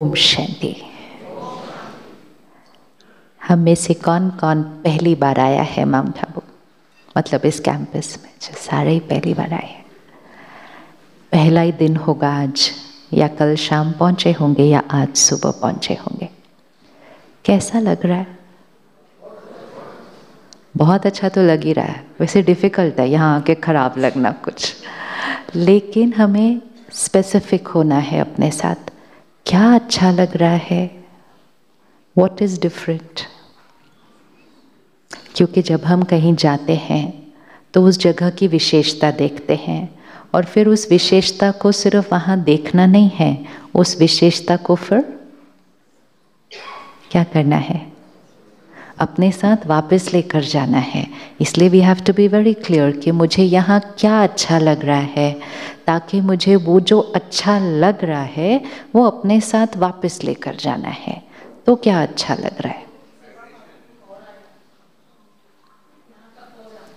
ओम शांति। हम में से कौन कौन पहली बार आया है माउंट आबू, मतलब इस कैंपस में? जो सारे ही पहली बार आए हैं। पहला ही दिन होगा आज, या कल शाम पहुंचे होंगे या आज सुबह पहुंचे होंगे। कैसा लग रहा है? बहुत अच्छा तो लग ही रहा है। वैसे डिफ़िकल्ट है यहाँ आके ख़राब लगना कुछ, लेकिन हमें स्पेसिफिक होना है अपने साथ। क्या अच्छा लग रहा है? What is different? क्योंकि जब हम कहीं जाते हैं तो उस जगह की विशेषता देखते हैं, और फिर उस विशेषता को सिर्फ वहाँ देखना नहीं है, उस विशेषता को फिर क्या करना है? अपने साथ वापस लेकर जाना है। इसलिए we have to be very clear कि मुझे यहाँ क्या अच्छा लग रहा है, ताकि मुझे वो जो अच्छा लग रहा है वो अपने साथ वापस लेकर जाना है। तो क्या अच्छा लग रहा है?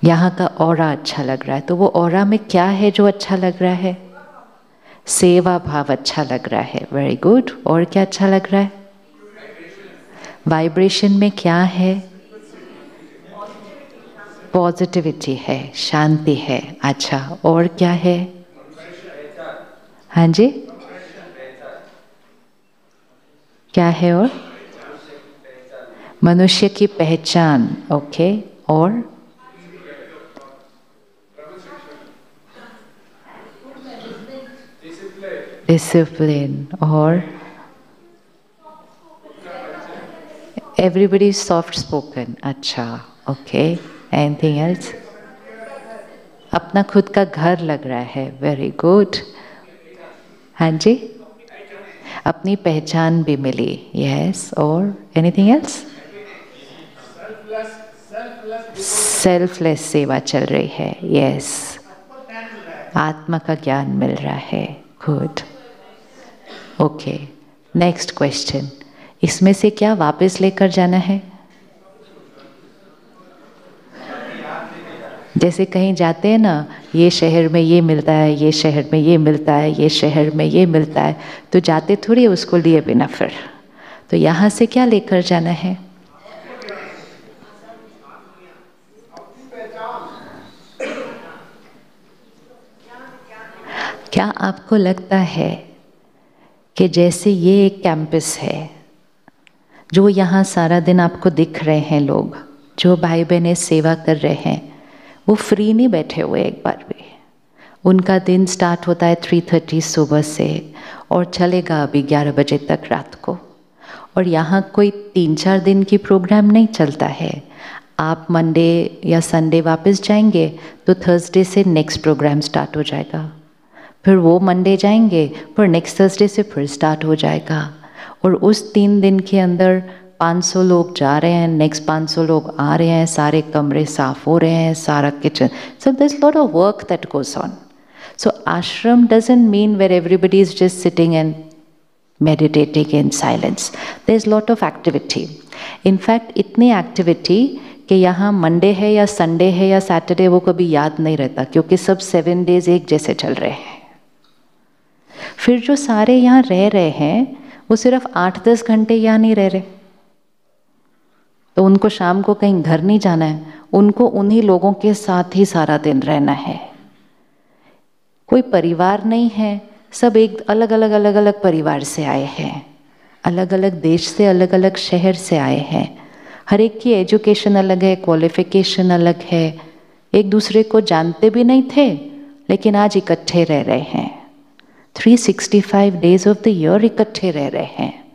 यहाँ का ऑरा अच्छा लग रहा है। तो वो ऑरा में क्या है जो अच्छा लग रहा है? सेवा भाव अच्छा लग रहा है। Very good. और क्या अच्छा लग रहा है? वाइब्रेशन में क्या है? पॉजिटिविटी है, शांति है। अच्छा, और क्या है? हाँ जी, क्या है? और मनुष्य की पहचान। ओके, और डिसिप्लिन। और एवरीबडी सॉफ्ट स्पोकन। अच्छा, ओके। Anything else? अपना खुद का घर लग रहा है। Very good. हाँ जी, अपनी पहचान भी मिली। यस। और एनीथिंग एल्स? सेल्फलेस सेवा चल रही है। यस। आत्मा का ज्ञान मिल रहा है। गुड। Okay, next question. इसमें से क्या वापस लेकर जाना है? जैसे कहीं जाते हैं ना, ये शहर में ये मिलता है, ये शहर में ये मिलता है, ये शहर में ये मिलता है, तो जाते थोड़ी उसको लिए बिना फिर। तो यहाँ से क्या लेकर जाना है? क्या आपको लगता है कि जैसे ये एक कैंपस है, जो यहाँ सारा दिन आपको दिख रहे हैं लोग, जो भाई बहनें सेवा कर रहे हैं, वो फ्री नहीं बैठे हुए एक बार भी। उनका दिन स्टार्ट होता है 3:30 सुबह से और चलेगा अभी 11 बजे तक रात को। और यहाँ कोई 3-4 दिन की प्रोग्राम नहीं चलता है। आप मंडे या संडे वापस जाएंगे तो थर्सडे से नेक्स्ट प्रोग्राम स्टार्ट हो जाएगा। फिर वो मंडे जाएंगे, फिर नेक्स्ट थर्सडे से फिर स्टार्ट हो जाएगा। और उस 3 दिन के अंदर 500 लोग जा रहे हैं, नेक्स्ट 500 लोग आ रहे हैं, सारे कमरे साफ हो रहे हैं, सारा kitchen. So there's a lot of work that goes on. So ashram doesn't mean where everybody is just sitting and meditating in silence. There's a lot of activity. In fact, इतनी activity कि यहाँ Monday है या Sunday है या Saturday वो कभी याद नहीं रहता, क्योंकि सब 7 days एक जैसे चल रहे हैं। फिर जो सारे यहाँ रह रहे हैं वो सिर्फ 8-10 घंटे यहाँ नहीं रह रहे, तो उनको शाम को कहीं घर नहीं जाना है, उनको उन्हीं लोगों के साथ ही सारा दिन रहना है। कोई परिवार नहीं है, सब एक अलग अलग परिवार से आए हैं, अलग अलग देश से, अलग अलग शहर से आए हैं। हर एक की एजुकेशन अलग है, क्वालिफिकेशन अलग है, एक दूसरे को जानते भी नहीं थे, लेकिन आज इकट्ठे रह रहे हैं। 365 days ऑफ द ईयर इकट्ठे रह रहे हैं।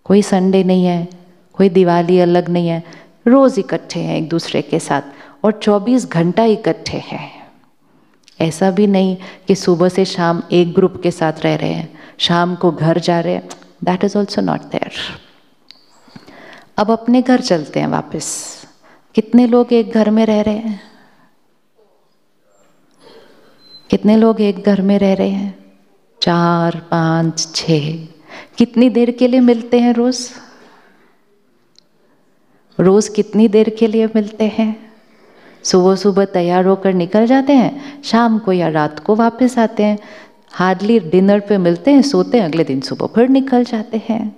कोई संडे नहीं है, कोई दिवाली अलग नहीं है, रोज़ इकट्ठे हैं एक दूसरे के साथ, और 24 घंटा इकट्ठे हैं। ऐसा भी नहीं कि सुबह से शाम एक ग्रुप के साथ रह रहे हैं, शाम को घर जा रहे हैं। That is also not there. अब अपने घर चलते हैं वापस। कितने लोग एक घर में रह रहे हैं? कितने लोग एक घर में रह रहे हैं? 4, 5, 6। कितनी देर के लिए मिलते हैं रोज? रोज कितनी देर के लिए मिलते हैं? सुबह सुबह तैयार होकर निकल जाते हैं, शाम को या रात को वापस आते हैं। हार्डली डिनर पे मिलते हैं, सोते हैं, अगले दिन सुबह फिर निकल जाते हैं।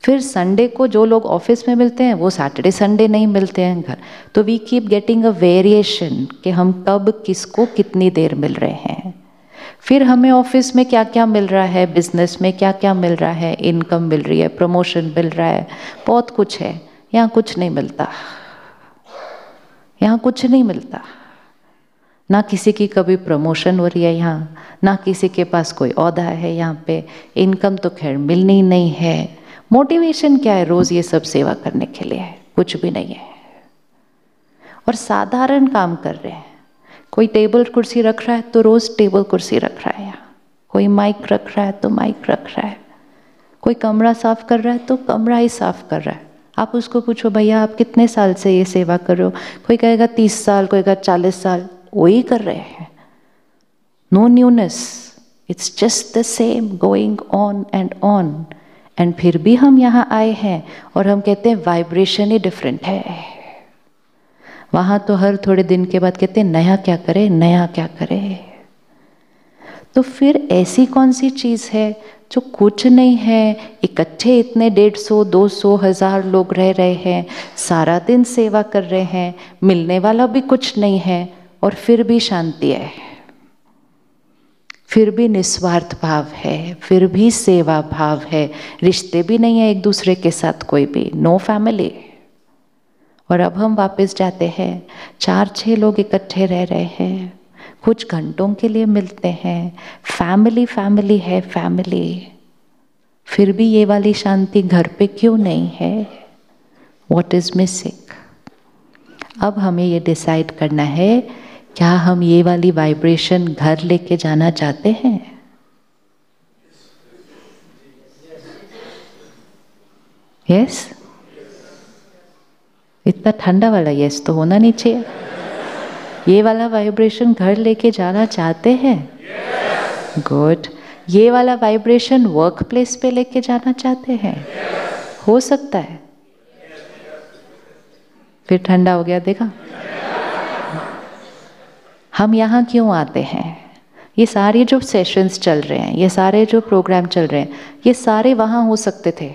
फिर संडे को जो लोग ऑफिस में मिलते हैं वो सैटरडे संडे नहीं मिलते हैं घर। तो we keep getting a variation कि हम कब किसको कितनी देर मिल रहे हैं। फिर हमें ऑफिस में क्या क्या मिल रहा है, बिजनेस में क्या क्या मिल रहा है, इनकम मिल रही है, प्रमोशन मिल रहा है, बहुत कुछ है। यहाँ कुछ नहीं मिलता, यहाँ कुछ नहीं मिलता। ना किसी की कभी प्रमोशन हो रही है यहाँ, ना किसी के पास कोई ओहदा है यहाँ पे, इनकम तो खैर मिलनी नहीं है। मोटिवेशन क्या है रोज ये सब सेवा करने के लिए? कुछ भी नहीं है। और साधारण काम कर रहे हैं। कोई टेबल कुर्सी रख रहा है तो रोज टेबल कुर्सी रख रहा है यहाँ, कोई माइक रख रहा है तो माइक रख रहा है, कोई कमरा साफ कर रहा है तो कमरा ही साफ कर रहा है। आप उसको पूछो भैया आप कितने साल से ये सेवा कर रहे हो, कोई कहेगा 30 साल, कोई कहेगा 40 साल, वही कर रहे हैं। No newness, it's just the same going on and on. And फिर भी हम यहाँ आए हैं और हम कहते हैं वाइब्रेशन ही डिफरेंट है। वहाँ तो हर थोड़े दिन के बाद कहते हैं नया क्या करे, नया क्या करे। तो फिर ऐसी कौन सी चीज़ है जो कुछ नहीं है, इकट्ठे इतने 150, 200, 1000 लोग रह रहे हैं, सारा दिन सेवा कर रहे हैं, मिलने वाला भी कुछ नहीं है और फिर भी शांति है, फिर भी निस्वार्थ भाव है, फिर भी सेवा भाव है, रिश्ते भी नहीं है एक दूसरे के साथ कोई भी, नो फैमिली। और अब हम वापस जाते हैं, 4-6 लोग इकट्ठे रह रहे हैं, कुछ घंटों के लिए मिलते हैं, फैमिली फैमिली है फैमिली, फिर भी ये वाली शांति घर पे क्यों नहीं है? What is missing? अब हमें ये डिसाइड करना है, क्या हम ये वाली वाइब्रेशन घर लेके जाना चाहते हैं? यस? इतना ठंडा वाला यस तो होना नहीं चाहिए। ये वाला वाइब्रेशन घर लेके जाना चाहते हैं? गुड। ये वाला वाइब्रेशन वर्क प्लेस पे लेके जाना चाहते हैं? हो सकता है। फिर ठंडा हो गया, देखा? हम यहाँ क्यों आते हैं? ये सारे जो सेशंस चल रहे हैं, ये सारे जो प्रोग्राम चल रहे हैं, ये सारे वहाँ हो सकते थे।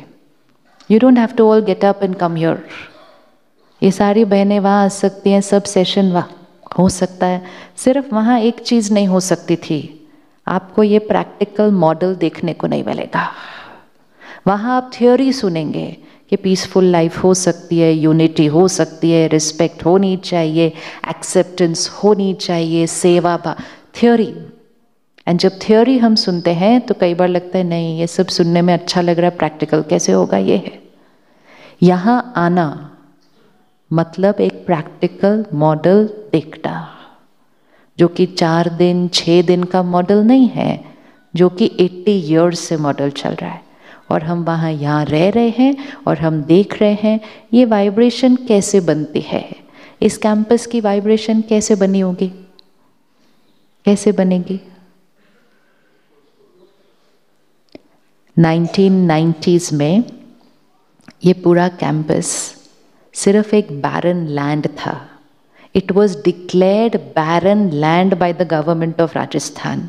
You don't have to all get up and come here. ये सारी बहनें वहाँ आ सकती हैं, सब सेशन वहाँ हो सकता है। सिर्फ वहाँ एक चीज़ नहीं हो सकती थी, आपको ये प्रैक्टिकल मॉडल देखने को नहीं मिलेगा। वहाँ आप थ्योरी सुनेंगे कि पीसफुल लाइफ हो सकती है, यूनिटी हो सकती है, रिस्पेक्ट होनी चाहिए, एक्सेप्टेंस होनी चाहिए, सेवा थ्योरी। एंड जब थ्योरी हम सुनते हैं तो कई बार लगता है नहीं ये सब सुनने में अच्छा लग रहा है, प्रैक्टिकल कैसे होगा? ये है यहाँ आना मतलब एक प्रैक्टिकल मॉडल देखना, जो कि 4 दिन 6 दिन का मॉडल नहीं है, जो कि 80 ईयर्स से मॉडल चल रहा है। और हम वहाँ यहाँ रह रहे हैं और हम देख रहे हैं ये वाइब्रेशन कैसे बनती है। इस कैंपस की वाइब्रेशन कैसे बनी होगी, कैसे बनेगी? 1990s में ये पूरा कैंपस सिर्फ एक बैरन लैंड था। It was declared barren land by the government of Rajasthan.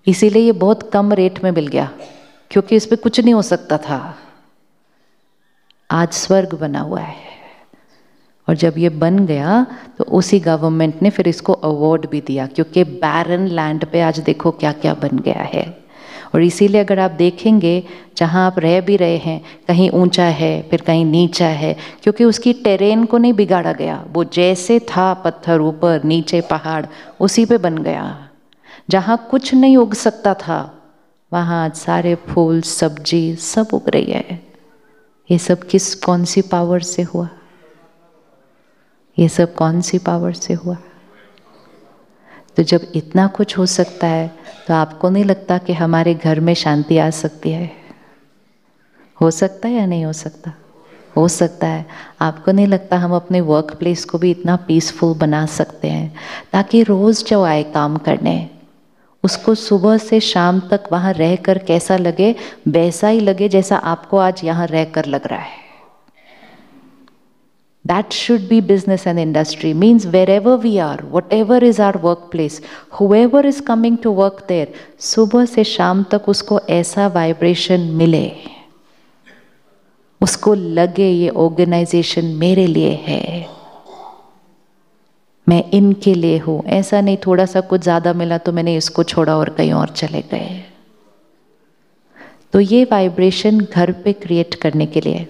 इसीलिए ये बहुत कम रेट में मिल गया, क्योंकि इस पर कुछ नहीं हो सकता था। आज स्वर्ग बना हुआ है। और जब ये बन गया तो उसी गवर्नमेंट ने फिर इसको अवार्ड भी दिया, क्योंकि बैरन लैंड पे आज देखो क्या क्या बन गया है। और इसीलिए अगर आप देखेंगे जहाँ आप रह भी रहे हैं, कहीं ऊंचा है फिर कहीं नीचा है, क्योंकि उसकी टेरेन को नहीं बिगाड़ा गया, वो जैसे था पत्थर ऊपर नीचे पहाड़ उसी पे बन गया। जहाँ कुछ नहीं उग सकता था वहाँ आज सारे फूल सब्जी सब उग रही है। ये सब कौन सी पावर से हुआ? ये सब कौन सी पावर से हुआ? तो जब इतना कुछ हो सकता है तो आपको नहीं लगता कि हमारे घर में शांति आ सकती है? हो सकता है या नहीं हो सकता? हो सकता है। आपको नहीं लगता हम अपने वर्क प्लेस को भी इतना पीसफुल बना सकते हैं, ताकि रोज़ जो आए काम करने उसको सुबह से शाम तक वहाँ रह कर कैसा लगे, वैसा ही लगे जैसा आपको आज यहाँ रह कर लग रहा है। That should be business and industry. Means wherever we are, whatever is our workplace, whoever is coming to work there, सुबह से शाम तक उसको ऐसा वाइब्रेशन मिले, उसको लगे ये ऑर्गेनाइजेशन मेरे लिए है, मैं इनके लिए हूँ. ऐसा नहीं थोड़ा सा कुछ ज़्यादा मिला तो मैंने इसको छोड़ा और कहीं और चले गए. तो ये वाइब्रेशन घर पे क्रिएट करने के लिए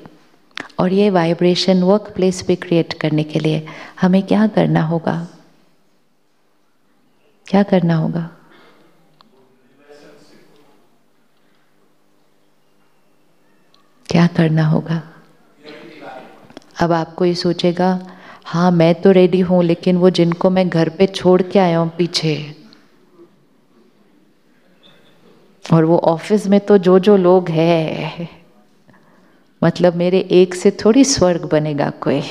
और ये वाइब्रेशन वर्क प्लेस पे क्रिएट करने के लिए हमें क्या करना होगा? क्या करना होगा? क्या करना होगा? अब आपको ये सोचेगा, हाँ मैं तो रेडी हूं, लेकिन वो जिनको मैं घर पे छोड़ के आया हूं पीछे, और वो ऑफिस में तो जो जो लोग हैं, मतलब मेरे एक से थोड़ी स्वर्ग बनेगा कोई.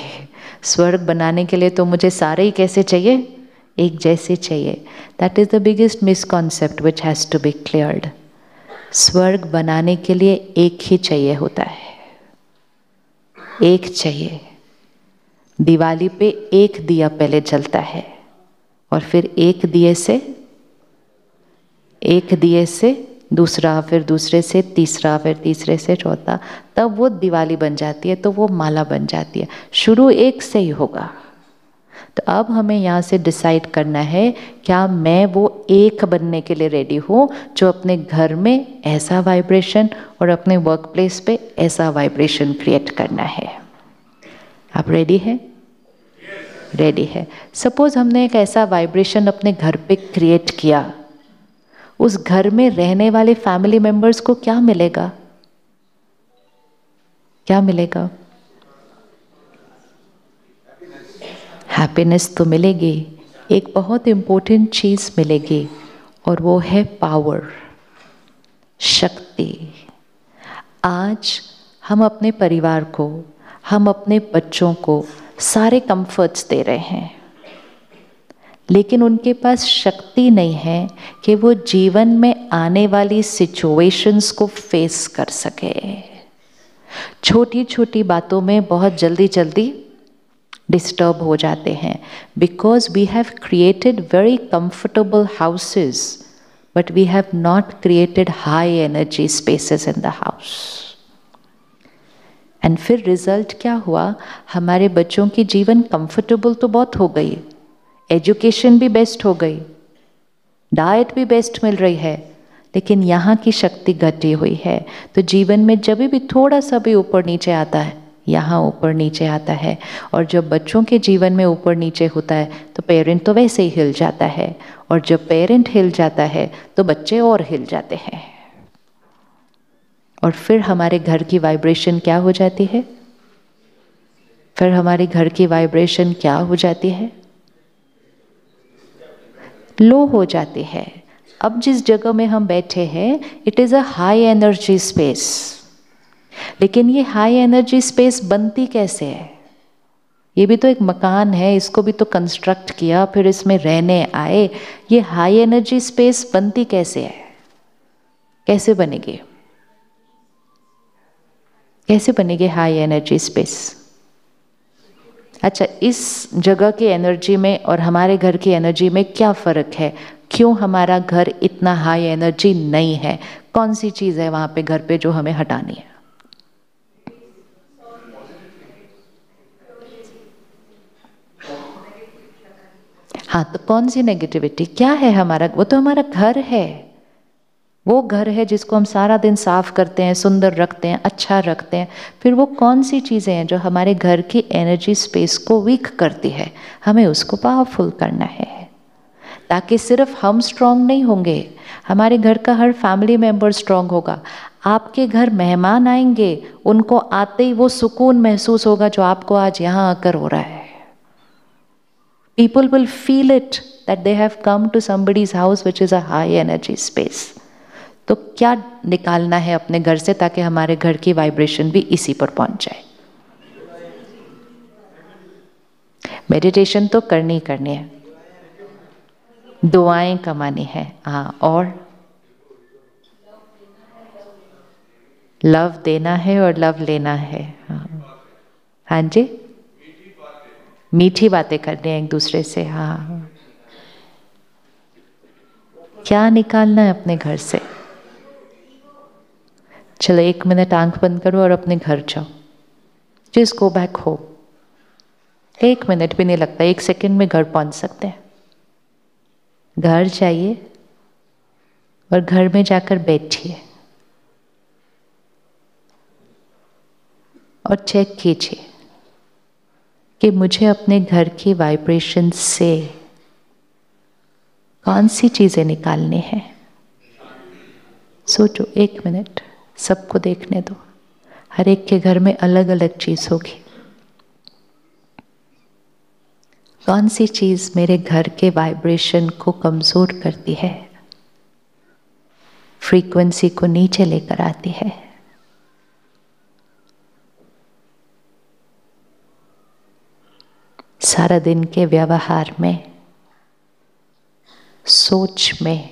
स्वर्ग बनाने के लिए तो मुझे सारे ही कैसे चाहिए? एक जैसे चाहिए. That is the biggest misconception which has to be cleared. स्वर्ग बनाने के लिए एक ही चाहिए होता है, एक चाहिए. दिवाली पे एक दिया पहले जलता है और फिर एक दिए से दूसरा, फिर दूसरे से तीसरा, फिर तीसरे से चौथा, तब वो दिवाली बन जाती है, तो वो माला बन जाती है. शुरू एक से ही होगा. तो अब हमें यहाँ से डिसाइड करना है, क्या मैं वो एक बनने के लिए रेडी हूँ जो अपने घर में ऐसा वाइब्रेशन और अपने वर्क प्लेस पे ऐसा वाइब्रेशन क्रिएट करना है. आप रेडी हैं? रेडी है. सपोज हमने एक ऐसा वाइब्रेशन अपने घर पे क्रिएट किया, उस घर में रहने वाले फैमिली मेंबर्स को क्या मिलेगा? क्या मिलेगा? हैप्पीनेस तो मिलेगी. एक बहुत इंपॉर्टेंट चीज मिलेगी और वो है पावर, शक्ति. आज हम अपने परिवार को, हम अपने बच्चों को सारे कंफर्ट्स दे रहे हैं, लेकिन उनके पास शक्ति नहीं है कि वो जीवन में आने वाली सिचुएशंस को फेस कर सके. छोटी छोटी बातों में बहुत जल्दी जल्दी डिस्टर्ब हो जाते हैं, because we have created very comfortable houses but we have not created high energy spaces in the house. And फिर रिजल्ट क्या हुआ? हमारे बच्चों की जीवन कंफर्टेबल तो बहुत हो गई, एजुकेशन भी बेस्ट हो गई, डाइट भी बेस्ट मिल रही है, लेकिन यहाँ की शक्ति घटी हुई है. तो जीवन में जब भी थोड़ा सा भी ऊपर नीचे आता है, यहाँ ऊपर नीचे आता है. और जब बच्चों के जीवन में ऊपर नीचे होता है तो पेरेंट तो वैसे ही हिल जाता है, और जब पेरेंट हिल जाता है तो बच्चे और हिल जाते हैं. और फिर हमारे घर की वाइब्रेशन क्या हो जाती है? फिर हमारे घर की वाइब्रेशन क्या हो जाती है? लो हो जाती है. अब जिस जगह में हम बैठे हैं, it is a high energy space, लेकिन ये हाई एनर्जी स्पेस बनती कैसे है? ये भी तो एक मकान है, इसको भी तो कंस्ट्रक्ट किया, फिर इसमें रहने आए. ये हाई एनर्जी स्पेस बनती कैसे है? कैसे बनेगी? कैसे बनेगी हाई एनर्जी स्पेस? अच्छा, इस जगह की एनर्जी में और हमारे घर की एनर्जी में क्या फ़र्क है? क्यों हमारा घर इतना हाई एनर्जी नहीं है? कौन सी चीज़ है वहाँ पे घर पे जो हमें हटानी है? हाँ, तो कौन सी नेगेटिविटी? क्या है हमारा? वो तो हमारा घर है. वो घर है जिसको हम सारा दिन साफ करते हैं, सुंदर रखते हैं, अच्छा रखते हैं. फिर वो कौन सी चीज़ें हैं जो हमारे घर की एनर्जी स्पेस को वीक करती है? हमें उसको पावरफुल करना है, ताकि सिर्फ हम स्ट्रांग नहीं होंगे, हमारे घर का हर फैमिली मेम्बर स्ट्रांग होगा. आपके घर मेहमान आएंगे, उनको आते ही वो सुकून महसूस होगा जो आपको आज यहाँ आकर हो रहा है. People will feel it that they have come to somebody's house which is a high energy space. तो क्या निकालना है अपने घर से ताकि हमारे घर की वाइब्रेशन भी इसी पर पहुंच जाए? मेडिटेशन तो करनी है, दुआएं कमानी है. हाँ, और लव देना है और लव लेना है. हाँ जी, मीठी बातें करनी है एक दूसरे से। हाँ, क्या निकालना है अपने घर से? चलो 1 मिनट आंख बंद करो और अपने घर जाओ। Just go back home. 1 minute भी नहीं लगता, 1 सेकंड में घर पहुंच सकते हैं। घर जाइए और घर में जाकर बैठिए और चेक कीजिए कि मुझे अपने घर की वाइब्रेशन से कौन सी चीजें निकालनी है। सोचो 1 मिनट, सबको देखने दो। हर एक के घर में अलग अलग चीज होगी। कौन सी चीज मेरे घर के वाइब्रेशन को कमजोर करती है, फ्रीक्वेंसी को नीचे लेकर आती है। सारा दिन के व्यवहार में, सोच में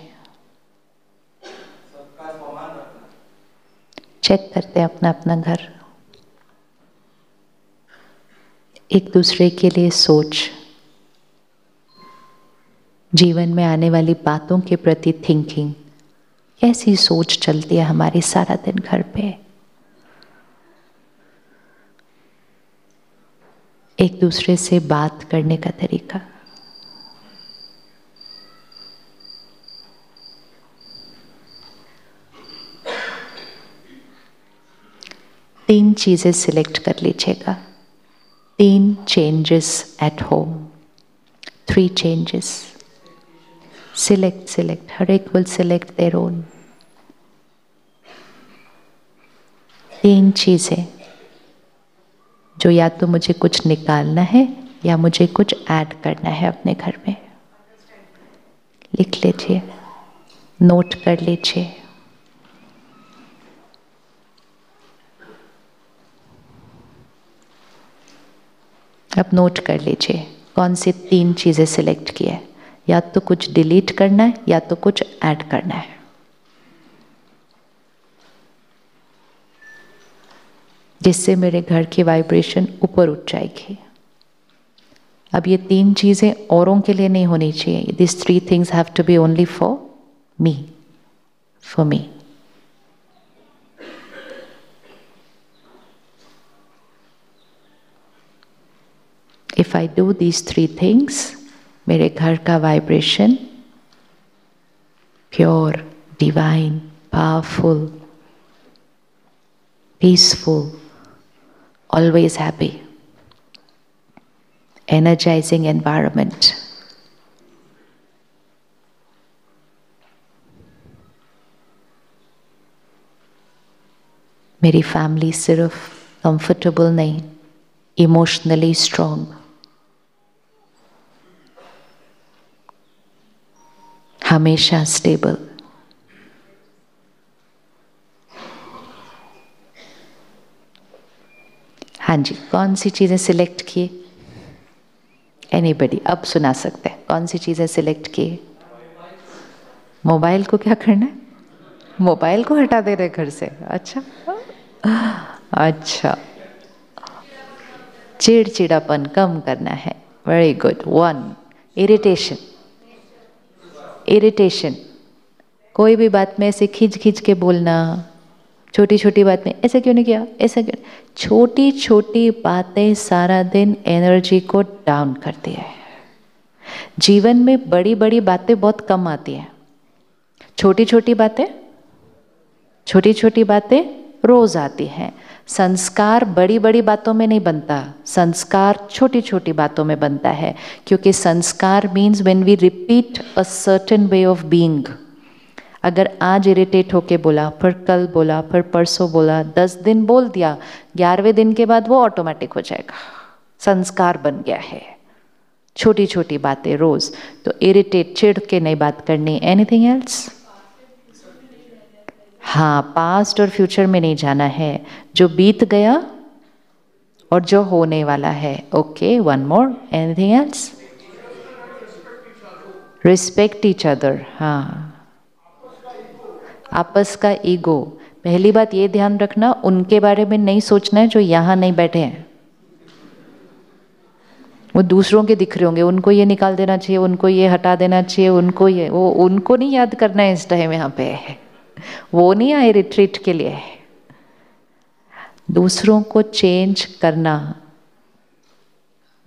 चेक करते हैं अपना अपना घर। एक दूसरे के लिए सोच, जीवन में आने वाली बातों के प्रति थिंकिंग, कैसी सोच चलती है हमारी सारा दिन घर पे। एक दूसरे से बात करने का तरीका। तीन चीजें सिलेक्ट कर लीजिएगा। 3 changes at home, 3 changes. Select. हर एक will select their own. 3 चीजें जो या तो मुझे कुछ निकालना है या मुझे कुछ ऐड करना है अपने घर में। लिख लीजिए, नोट कर लीजिए। अब नोट कर लीजिए कौन सी 3 चीजें सिलेक्ट की है। या तो कुछ डिलीट करना है या तो कुछ ऐड करना है। जिससे मेरे घर की वाइब्रेशन ऊपर उठ जाएगी। अब ये 3 चीजें औरों के लिए नहीं होनी चाहिए। This 3 things have to be only for me. For me. If I do these 3 things, मेरे घर का vibration pure, divine, powerful, peaceful, always happy, energizing environment. मेरी फैमिली सिर्फ कंफर्टेबल नहीं, इमोशनली स्ट्रॉन्ग, हमेशा स्टेबल। हाँ जी, कौन सी चीजें सिलेक्ट किए? एनीबडी अब सुना सकते हैं। कौन सी चीजें सिलेक्ट किए? मोबाइल को क्या करना है? मोबाइल को हटा दे रहे घर से। अच्छा अच्छा, चिड़चिड़ापन कम करना है। Very good. 1, इरिटेशन। इरिटेशन, कोई भी बात में ऐसे खींच खींच के बोलना, छोटी छोटी बात में ऐसा क्यों नहीं किया, ऐसा क्यों। छोटी छोटी बातें सारा दिन एनर्जी को डाउन करती है। जीवन में बड़ी बड़ी बातें बहुत कम आती हैं। छोटी छोटी बातें रोज आती हैं। संस्कार बड़ी बड़ी बातों में नहीं बनता, संस्कार छोटी छोटी बातों में बनता है। क्योंकि संस्कार means when we repeat a certain way of being. अगर आज इरिटेट होके बोला, फिर कल बोला, फिर परसों बोला, 10 दिन बोल दिया, 11वें दिन के बाद वो ऑटोमेटिक हो जाएगा, संस्कार बन गया है। छोटी छोटी बातें रोज। तो इरिटेट, चिढ़ के नहीं बात करनी। Anything else? हाँ, पास्ट और फ्यूचर में नहीं जाना है, जो बीत गया और जो होने वाला है। Okay, 1 more. Anything else? Respect each other. हाँ, आपस का ईगो। पहली बात ये ध्यान रखना, उनके बारे में नहीं सोचना है जो यहाँ नहीं बैठे हैं। वो दूसरों के दिख रहे होंगे, उनको ये निकाल देना चाहिए, उनको ये हटा देना चाहिए, उनको ये, वो उनको नहीं याद करना है इस टाइम यहाँ पे। वो नहीं आए रिट्रीट के लिए। दूसरों को चेंज करना,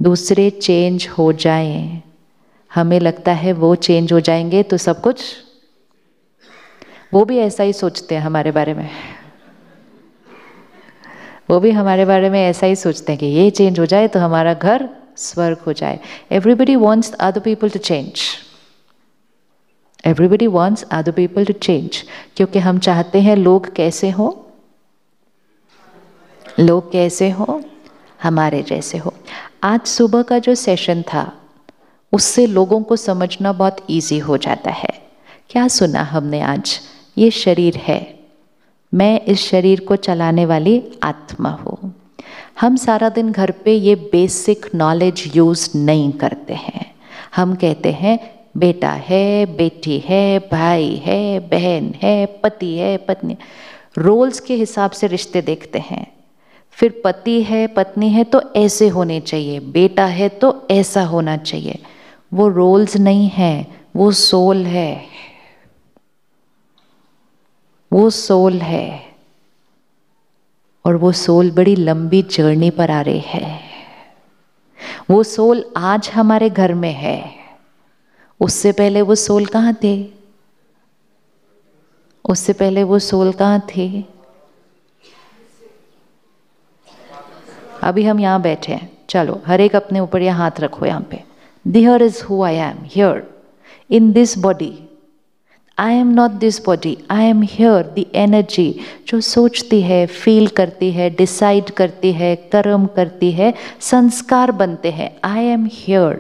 दूसरे चेंज हो जाएं, हमें लगता है वो चेंज हो जाएंगे तो सब कुछ, वो भी ऐसा ही सोचते हैं हमारे बारे में, वो भी हमारे बारे में ऐसा ही सोचते हैं कि ये चेंज हो जाए तो हमारा घर स्वर्ग हो जाए। Everybody wants other people to change, everybody wants other people to change, क्योंकि हम चाहते हैं लोग कैसे हो, लोग कैसे हो, हमारे जैसे हो। आज सुबह का जो सेशन था उससे लोगों को समझना बहुत इजी हो जाता है। क्या सुना हमने आज? ये शरीर है, मैं इस शरीर को चलाने वाली आत्मा हूँ। हम सारा दिन घर पे ये बेसिक नॉलेज यूज़ नहीं करते हैं। हम कहते हैं बेटा है, बेटी है, भाई है, बहन है, पति है, पत्नी, रोल्स के हिसाब से रिश्ते देखते हैं। फिर पति है, पत्नी है तो ऐसे होने चाहिए, बेटा है तो ऐसा होना चाहिए। वो रोल्स नहीं है, वो सोल है, वो सोल है। और वो सोल बड़ी लंबी जर्नी पर आ रही है। वो सोल आज हमारे घर में है, उससे पहले वो सोल कहाँ थे? उससे पहले वो सोल कहाँ थे? अभी हम यहाँ बैठे हैं, चलो हर एक अपने ऊपर यहाँ हाथ रखो। यहाँ पे Here is who I am, here in this body. I am not this body, I am here, the energy जो सोचती है, फील करती है, डिसाइड करती है, कर्म करती है, संस्कार बनते हैं। I am here,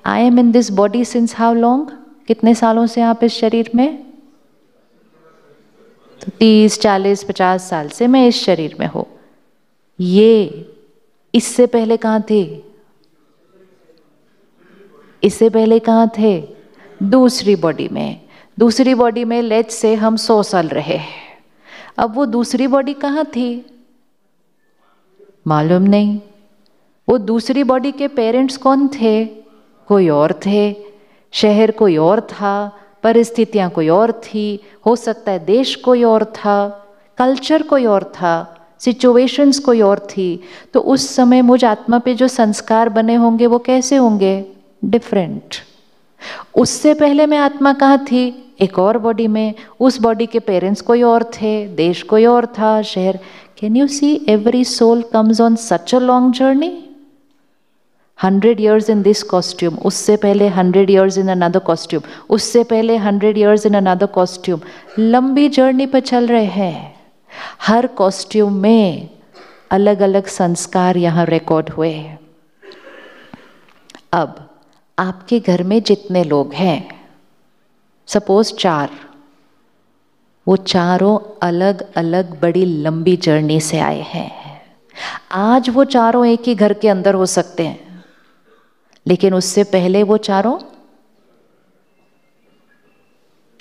I am in this body since how long? कितने सालों से आप इस शरीर में? तो 30, 40, 50 साल से मैं इस शरीर में हूँ। ये इससे पहले कहाँ थे? इससे पहले कहाँ थे? दूसरी बॉडी में। दूसरी बॉडी में लेट्स से हम 100 साल रहे। अब वो दूसरी बॉडी कहाँ थी? मालूम नहीं। वो दूसरी बॉडी के पेरेंट्स कौन थे? कोई और थे, शहर कोई और था, परिस्थितियाँ कोई और थी, हो सकता है देश कोई और था, कल्चर कोई और था, सिचुएशंस कोई और थी। तो उस समय मुझ आत्मा पे जो संस्कार बने होंगे वो कैसे होंगे? डिफरेंट। उससे पहले मैं आत्मा कहाँ थी? एक और बॉडी में। उस बॉडी के पेरेंट्स कोई और थे, देश कोई और था, शहर। Can you see every soul comes on such a long journey? 100 years in this costume, उससे पहले 100 years in another costume, उससे पहले 100 years in another costume। लंबी जर्नी पर चल रहे हैं। हर कॉस्ट्यूम में अलग अलग संस्कार यहाँ रिकॉर्ड हुए। अब आपके घर में जितने लोग हैं, सपोज 4, वो चारों अलग अलग बड़ी लंबी जर्नी से आए हैं। आज वो चारों एक ही घर के अंदर हो सकते हैं, लेकिन उससे पहले वो चारों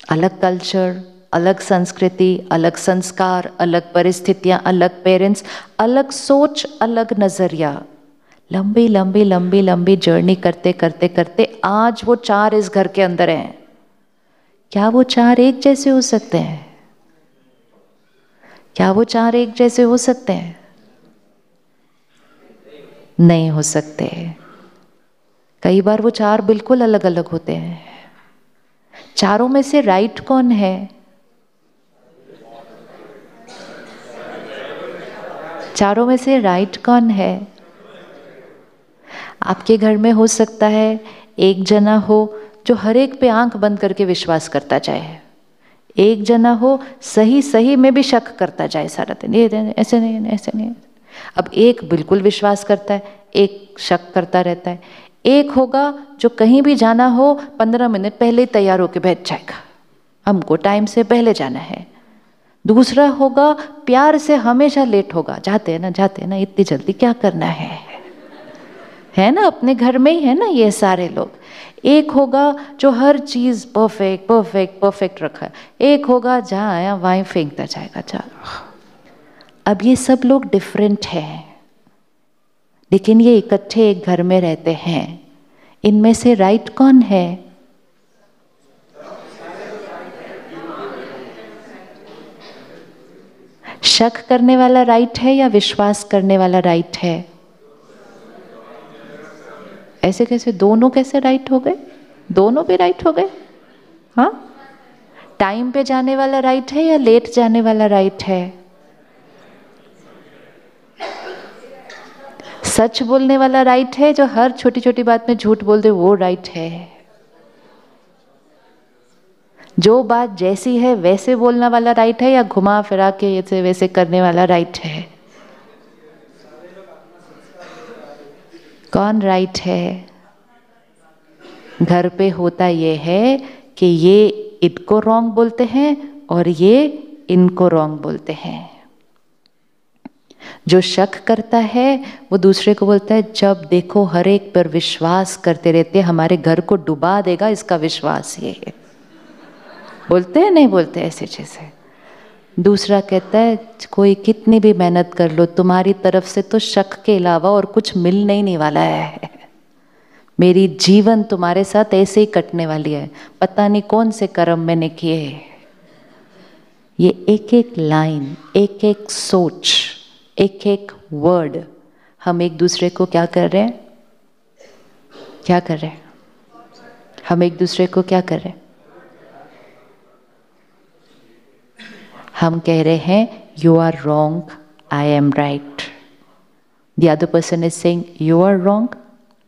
अलग कल्चर, अलग संस्कृति, अलग संस्कार, अलग परिस्थितियां, अलग पेरेंट्स, अलग सोच, अलग नजरिया, लंबी लंबी लंबी लंबी जर्नी करते करते करते आज वो 4 इस घर के अंदर हैं। क्या वो 4 एक जैसे हो सकते हैं? क्या वो 4 एक जैसे हो सकते हैं? नहीं हो सकते। कई बार वो 4 बिल्कुल अलग अलग होते हैं। चारों में से राइट कौन है? चारों में से राइट कौन है? आपके घर में हो सकता है एक जना हो जो हर एक पे आंख बंद करके विश्वास करता जाए, एक जना हो सही सही में भी शक करता जाए सारा दिन, ये ऐसे नहीं, ऐसे नहीं। अब एक बिल्कुल विश्वास करता है, एक शक करता रहता है। एक होगा जो कहीं भी जाना हो 15 मिनट पहले ही तैयार होकर बैठ जाएगा, हमको टाइम से पहले जाना है। दूसरा होगा प्यार से हमेशा लेट होगा, जाते हैं ना, इतनी जल्दी क्या करना है ना, अपने घर में ही है ना ये सारे लोग। एक होगा जो हर चीज़ परफेक्ट परफेक्ट परफेक्ट रखा है, एक होगा जहाँ आया वहीं फेंकता जाएगा। चलो, अब ये सब लोग डिफरेंट हैं, लेकिन ये इकट्ठे एक घर में रहते हैं। इनमें से राइट कौन है? शक करने वाला राइट है या विश्वास करने वाला राइट है? ऐसे कैसे? दोनों कैसे राइट हो गए? दोनों भी राइट हो गए। हाँ, टाइम पे जाने वाला राइट है या लेट जाने वाला राइट है? सच बोलने वाला राइट है, जो हर छोटी छोटी बात में झूठ बोल दे वो राइट है। जो बात जैसी है वैसे बोलने वाला राइट है, या घुमा फिरा के ऐसे वैसे करने वाला राइट है? कौन राइट है? घर पे होता ये है कि ये इनको रॉन्ग बोलते हैं और ये इनको रॉन्ग बोलते हैं। जो शक करता है वो दूसरे को बोलता है जब देखो हर एक पर विश्वास करते रहते, हमारे घर को डुबा देगा इसका विश्वास ये है। बोलते हैं नहीं बोलते ऐसी चीजें? दूसरा कहता है कोई कितनी भी मेहनत कर लो, तुम्हारी तरफ से तो शक के अलावा और कुछ मिलने ही नहीं वाला है। मेरी जीवन तुम्हारे साथ ऐसे ही कटने वाली है, पता नहीं कौन से कर्म मैंने किए। ये एक एक लाइन, एक एक सोच, एक एक वर्ड, हम एक दूसरे को क्या कर रहे हैं? क्या कर रहे हैं? हम एक दूसरे को क्या कर रहे हैं? हम कह रहे हैं you are wrong, I am right. The other person is saying you are wrong,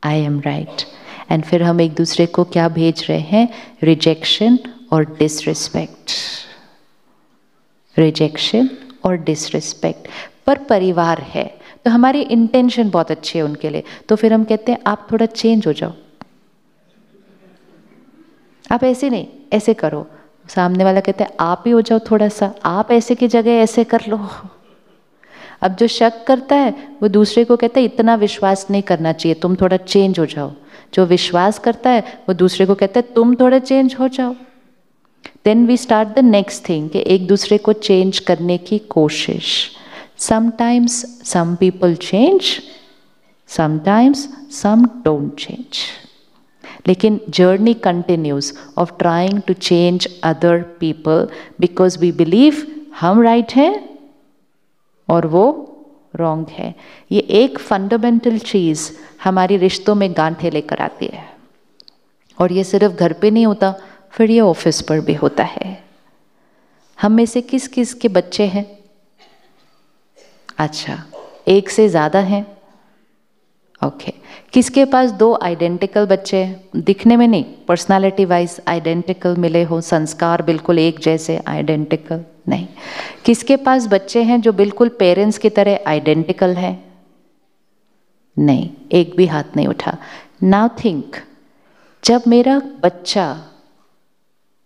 I am right. And फिर हम एक दूसरे को क्या भेज रहे हैं? रिजेक्शन और डिसरिस्पेक्ट। रिजेक्शन और डिसरिस्पेक्ट। पर परिवार है तो हमारी इंटेंशन बहुत अच्छी है उनके लिए, तो फिर हम कहते हैं आप थोड़ा चेंज हो जाओ, आप ऐसे नहीं ऐसे करो। सामने वाला कहते हैं आप ही हो जाओ थोड़ा सा, आप ऐसे की जगह ऐसे कर लो। अब जो शक करता है वो दूसरे को कहता है इतना विश्वास नहीं करना चाहिए, तुम थोड़ा चेंज हो जाओ। जो विश्वास करता है वो दूसरे को कहता है तुम थोड़ा चेंज हो जाओ। Then we start the next thing कि एक दूसरे को चेंज करने की कोशिश। Sometimes some people change, sometimes some don't change, लेकिन journey continues of trying to change other people because we believe हम राइट हैं और वो रॉन्ग है। ये एक फंडामेंटल चीज़ हमारी रिश्तों में गांठें लेकर आती है, और ये सिर्फ घर पे नहीं होता, फिर ये ऑफिस पर भी होता है। हम में से किस किस के बच्चे हैं? अच्छा, एक से ज़्यादा हैं। ओके, किसके पास दो आइडेंटिकल बच्चे हैं? दिखने में नहीं, पर्सनालिटी वाइज आइडेंटिकल मिले हो, संस्कार बिल्कुल एक जैसे आइडेंटिकल नहीं। किसके पास बच्चे हैं जो बिल्कुल पेरेंट्स की तरह आइडेंटिकल हैं? नहीं, एक भी हाथ नहीं उठा। नाउ थिंक, जब मेरा बच्चा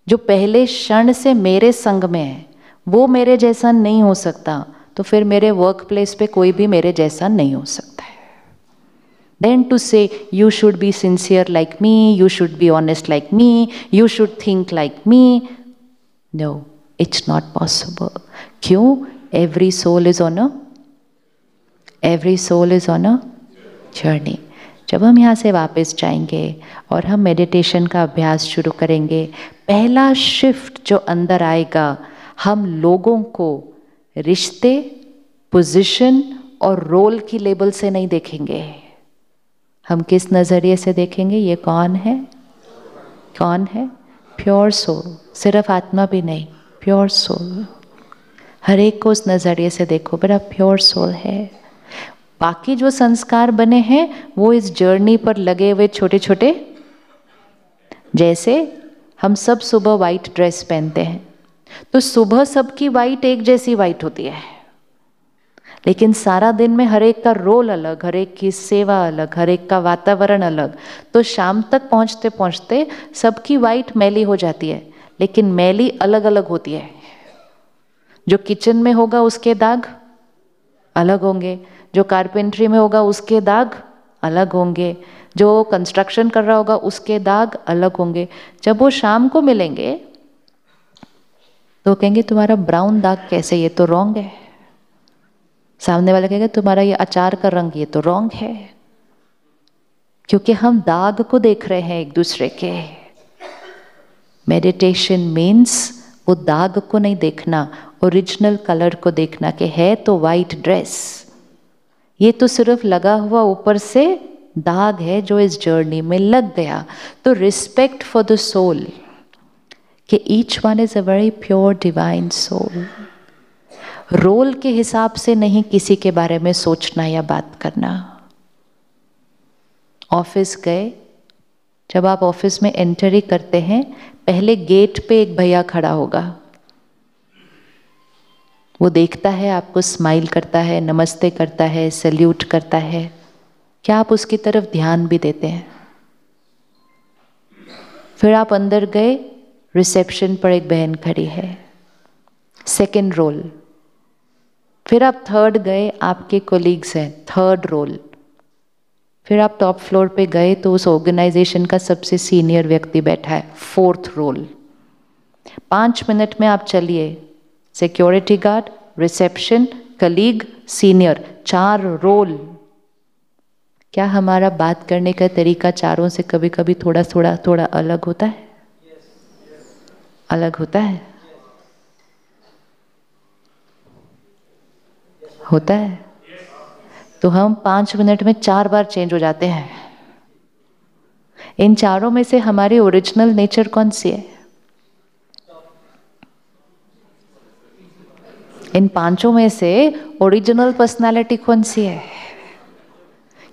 जो पहले क्षण से मेरे संग में है वो मेरे जैसा नहीं हो सकता, तो फिर मेरे वर्क प्लेस पे कोई भी मेरे जैसा नहीं हो सकता है। Then to say you should be sincere like me, you should be honest like me, you should think like me, no, it's not possible. क्यों? Every soul is on a journey. जब हम यहाँ से वापस जाएंगे और हम मेडिटेशन का अभ्यास शुरू करेंगे, पहला शिफ्ट जो अंदर आएगा, हम लोगों को रिश्ते, पोजीशन और रोल की लेबल से नहीं देखेंगे। हम किस नज़रिए से देखेंगे? ये कौन है? कौन है? Pure soul. सिर्फ आत्मा भी नहीं, प्योर सोल। हर एक को उस नज़रिए से देखो, बड़ा प्योर सोल है। बाकी जो संस्कार बने हैं वो इस जर्नी पर लगे हुए छोटे छोटे, जैसे हम सब सुबह वाइट ड्रेस पहनते हैं, तो सुबह सबकी वाइट एक जैसी वाइट होती है, लेकिन सारा दिन में हर एक का रोल अलग, हर एक की सेवा अलग, हर एक का वातावरण अलग, तो शाम तक पहुंचते पहुंचते सबकी वाइट मैली हो जाती है, लेकिन मैली अलग अलग होती है। जो किचन में होगा उसके दाग अलग होंगे, जो कारपेंट्री में होगा उसके दाग अलग होंगे, जो कंस्ट्रक्शन कर रहा होगा उसके दाग अलग होंगे। जब वो शाम को मिलेंगे तो कहेंगे तुम्हारा ब्राउन दाग कैसे, ये तो रॉन्ग है। सामने वाला कहेगा तुम्हारा ये अचार का रंग ये तो रॉन्ग है, क्योंकि हम दाग को देख रहे हैं एक दूसरे के। मेडिटेशन मीन्स वो दाग को नहीं देखना, ओरिजिनल कलर को देखना कि है तो वाइट ड्रेस, ये तो सिर्फ लगा हुआ ऊपर से दाग है जो इस जर्नी में लग गया। तो रिस्पेक्ट फॉर द सोल, कि each one is a very pure divine soul. Role के हिसाब से नहीं किसी के बारे में सोचना या बात करना। ऑफिस गए, जब आप ऑफिस में एंट्री करते हैं, पहले गेट पे एक भैया खड़ा होगा, वो देखता है आपको, स्माइल करता है, नमस्ते करता है, सैल्यूट करता है। क्या आप उसकी तरफ ध्यान भी देते हैं? फिर आप अंदर गए, रिसेप्शन पर एक बहन खड़ी है, सेकंड रोल। फिर आप थर्ड गए, आपके कोलीग्स हैं, थर्ड रोल। फिर आप टॉप फ्लोर पे गए तो उस ऑर्गेनाइजेशन का सबसे सीनियर व्यक्ति बैठा है, फोर्थ रोल। 5 मिनट में आप चलिए, security guard, reception, colleague, senior, 4 role. क्या हमारा बात करने का तरीका चारों से कभी कभी थोड़ा अलग होता है? अलग होता है? होता है। तो हम 5 मिनट में 4 बार चेंज हो जाते हैं। इन चारों में से हमारी ओरिजिनल नेचर कौन सी है? इन 5 में से ओरिजिनल पर्सनालिटी कौन सी है?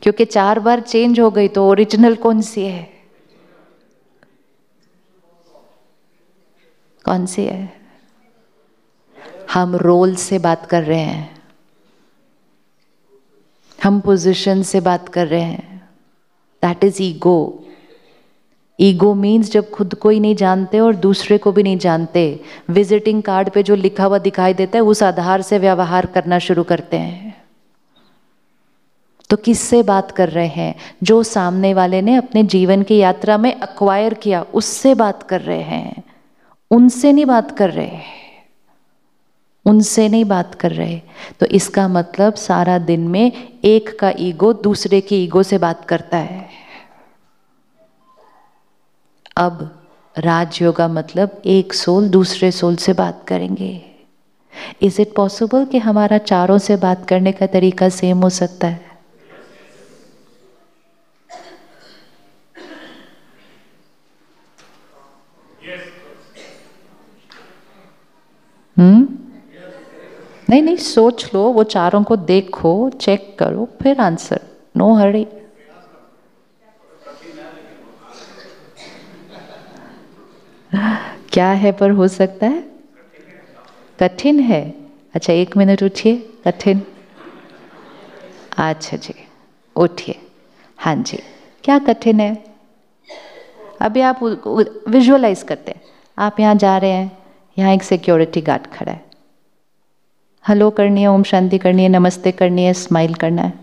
क्योंकि 4 बार चेंज हो गई तो ओरिजिनल कौन सी है? कौन सी है? हम रोल से बात कर रहे हैं, हम पोजीशन से बात कर रहे हैं। That is ego. Ego means जब खुद को ही नहीं जानते और दूसरे को भी नहीं जानते, विजिटिंग कार्ड पे जो लिखा हुआ दिखाई देता है उस आधार से व्यवहार करना शुरू करते हैं। तो किससे बात कर रहे हैं? जो सामने वाले ने अपने जीवन की यात्रा में एक्वायर किया, उससे बात कर रहे हैं, उनसे नहीं बात कर रहे, उनसे नहीं बात कर रहे। तो इसका मतलब सारा दिन में एक का ईगो दूसरे की ईगो से बात करता है। अब राजयोगा मतलब एक सोल दूसरे सोल से बात करेंगे। इज इट पॉसिबल कि हमारा चारों से बात करने का तरीका सेम हो सकता है? नहीं, सोच लो, वो चारों को देखो, चेक करो, फिर आंसर। नो हरी। क्या है पर हो सकता है? कठिन है। अच्छा 1 मिनट उठिए। कठिन? अच्छा जी, उठिए। हाँ जी, क्या कठिन है? अभी आप विजुअलाइज करते हैं, आप यहाँ जा रहे हैं, यहाँ एक सिक्योरिटी गार्ड खड़ा है, हेलो करनी है, ओम शांति करनी है, नमस्ते करनी है, स्माइल करना है।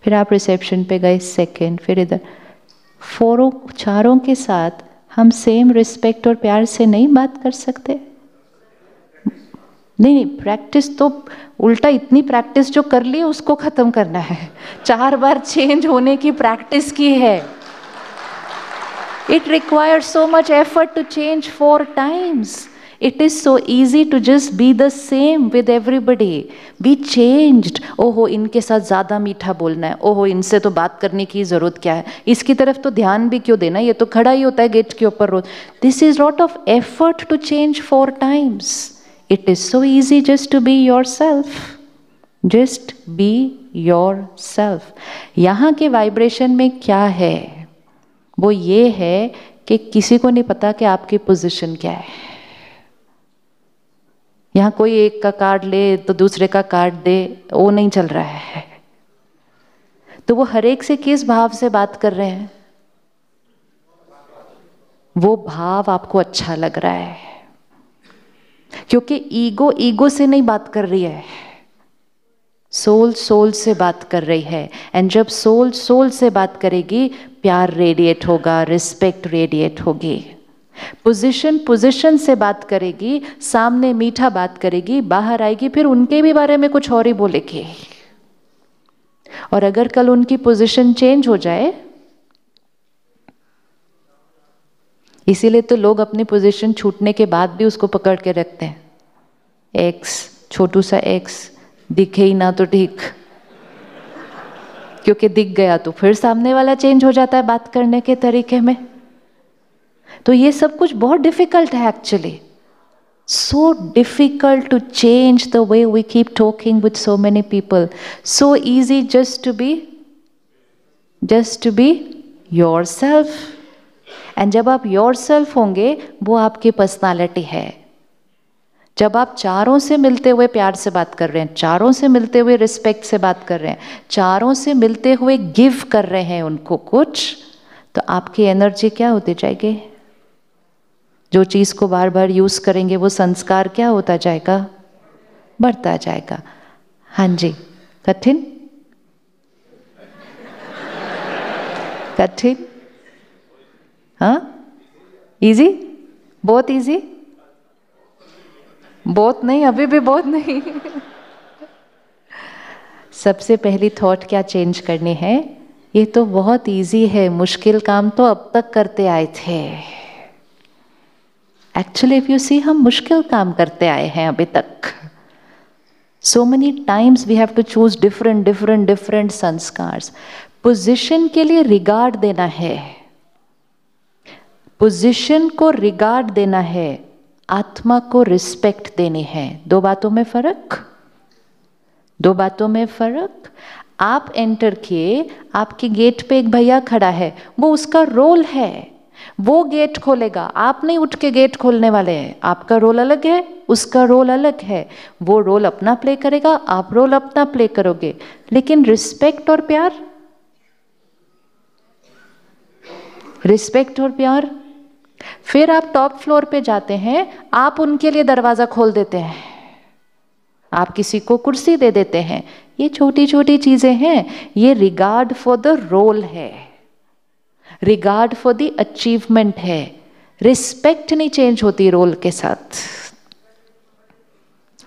फिर आप रिसेप्शन पे गए, सेकंड, फिर इधर। चारों के साथ हम सेम रिस्पेक्ट और प्यार से नहीं बात कर सकते? नहीं, प्रैक्टिस तो उल्टा, इतनी प्रैक्टिस जो कर ली उसको खत्म करना है। 4 बार चेंज होने की प्रैक्टिस की है। It requires so much effort to change 4 times. It is so easy to just be the same with everybody. Be changed. ओहो इनके साथ ज़्यादा मीठा बोलना है, ओहो इनसे तो बात करने की ज़रूरत क्या है, इसकी तरफ तो ध्यान भी क्यों देना, ये तो खड़ा ही होता है गेट के ऊपर रोज। This is lot of effort to change 4 times. It is so easy just to be yourself. Just be yourself. यहाँ के वाइब्रेशन में क्या है? वो ये है कि किसी को नहीं पता कि आपकी पोजीशन क्या है। यहाँ कोई एक का कार्ड ले तो दूसरे का कार्ड दे, वो नहीं चल रहा है। तो वो हर एक से किस भाव से बात कर रहे हैं? वो भाव आपको अच्छा लग रहा है, क्योंकि ईगो से नहीं बात कर रही है, सोल से बात कर रही है। एंड जब सोल से बात करेगी, प्यार रेडिएट होगा, रिस्पेक्ट रेडिएट होगी। पोजीशन से बात करेगी, सामने मीठा बात करेगी, बाहर आएगी फिर उनके भी बारे में कुछ और ही बोलेगी। और अगर कल उनकी पोजीशन चेंज हो जाए, इसीलिए तो लोग अपनी पोजीशन छूटने के बाद भी उसको पकड़ के रखते हैं। एक्स, छोटू सा एक्स दिखे ही ना तो ठीक, क्योंकि दिख गया तो फिर सामने वाला चेंज हो जाता है बात करने के तरीके में। तो ये सब कुछ बहुत डिफिकल्ट है actually, so difficult to change the way we keep talking with so many people. So easy just to be yourself. And जब आप yourself होंगे, वो आपकी पर्सनालिटी है। जब आप चारों से मिलते हुए प्यार से बात कर रहे हैं, चारों से मिलते हुए रिस्पेक्ट से बात कर रहे हैं, चारों से मिलते हुए गिव कर रहे हैं उनको कुछ, तो आपकी एनर्जी क्या होती जाएगी? जो चीज़ को बार बार यूज़ करेंगे वो संस्कार क्या होता जाएगा? बढ़ता जाएगा। हाँ जी, कठिन कठिन, हाँ, इजी, बहुत इजी, बहुत नहीं, अभी भी बहुत नहीं। सबसे पहली थॉट क्या चेंज करनी है? ये तो बहुत इजी है, मुश्किल काम तो अब तक करते आए थे। एक्चुअली इफ यू सी, हम मुश्किल काम करते आए हैं अभी तक। So many times we have to choose different संस्कार्स। पोजिशन के लिए रिगार्ड देना है, पोजिशन को रिगार्ड देना है, आत्मा को रिस्पेक्ट देनी है। दो बातों में फर्क, दो बातों में फर्क। आप एंटर किए, आपके गेट पे एक भैया खड़ा है, वो उसका रोल है, वो गेट खोलेगा, आप नहीं उठ के गेट खोलने वाले हैं। आपका रोल अलग है, उसका रोल अलग है। वो रोल अपना प्ले करेगा, आप रोल अपना प्ले करोगे। लेकिन रिस्पेक्ट और प्यार, रिस्पेक्ट और प्यार। फिर आप टॉप फ्लोर पे जाते हैं, आप उनके लिए दरवाजा खोल देते हैं, आप किसी को कुर्सी दे देते हैं। ये छोटी छोटी चीजें हैं, ये रिगार्ड फॉर द रोल है, रिगार्ड फॉर द अचीवमेंट है। रिस्पेक्ट नहीं चेंज होती रोल के साथ।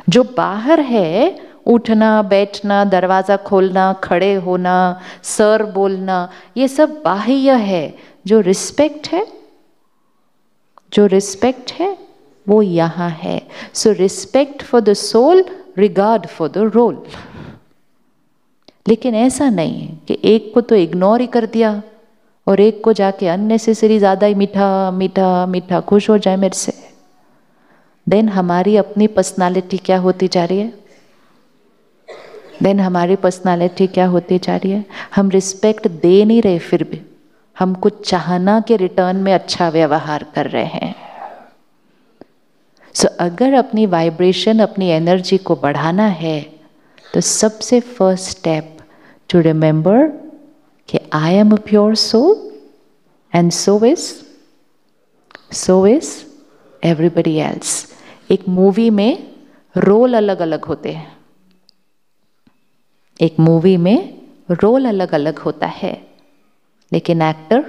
जो बाहर है, उठना बैठना, दरवाजा खोलना, खड़े होना, सर बोलना, ये सब बाह्य है। जो रिस्पेक्ट है, जो रिस्पेक्ट है वो यहाँ है। So respect for the soul, regard for the role. लेकिन ऐसा नहीं है कि एक को तो इग्नोर ही कर दिया और एक को जाके अननेसेसरी ज़्यादा ही मीठा मीठा मीठा, खुश हो जाए मेरे से। देन हमारी अपनी पर्सनालिटी क्या होती जा रही है? देन हमारी पर्सनालिटी क्या होती जा रही है? हम रिस्पेक्ट दे नहीं रहे, फिर भी हम कुछ चाहना के रिटर्न में अच्छा व्यवहार कर रहे हैं। सो अगर अपनी वाइब्रेशन, अपनी एनर्जी को बढ़ाना है, तो सबसे फर्स्ट स्टेप टू रिमेंबर कि I am a pure soul and so is everybody else. एक मूवी में रोल अलग अलग होते हैं, एक मूवी में रोल अलग अलग होता है, लेकिन एक्टर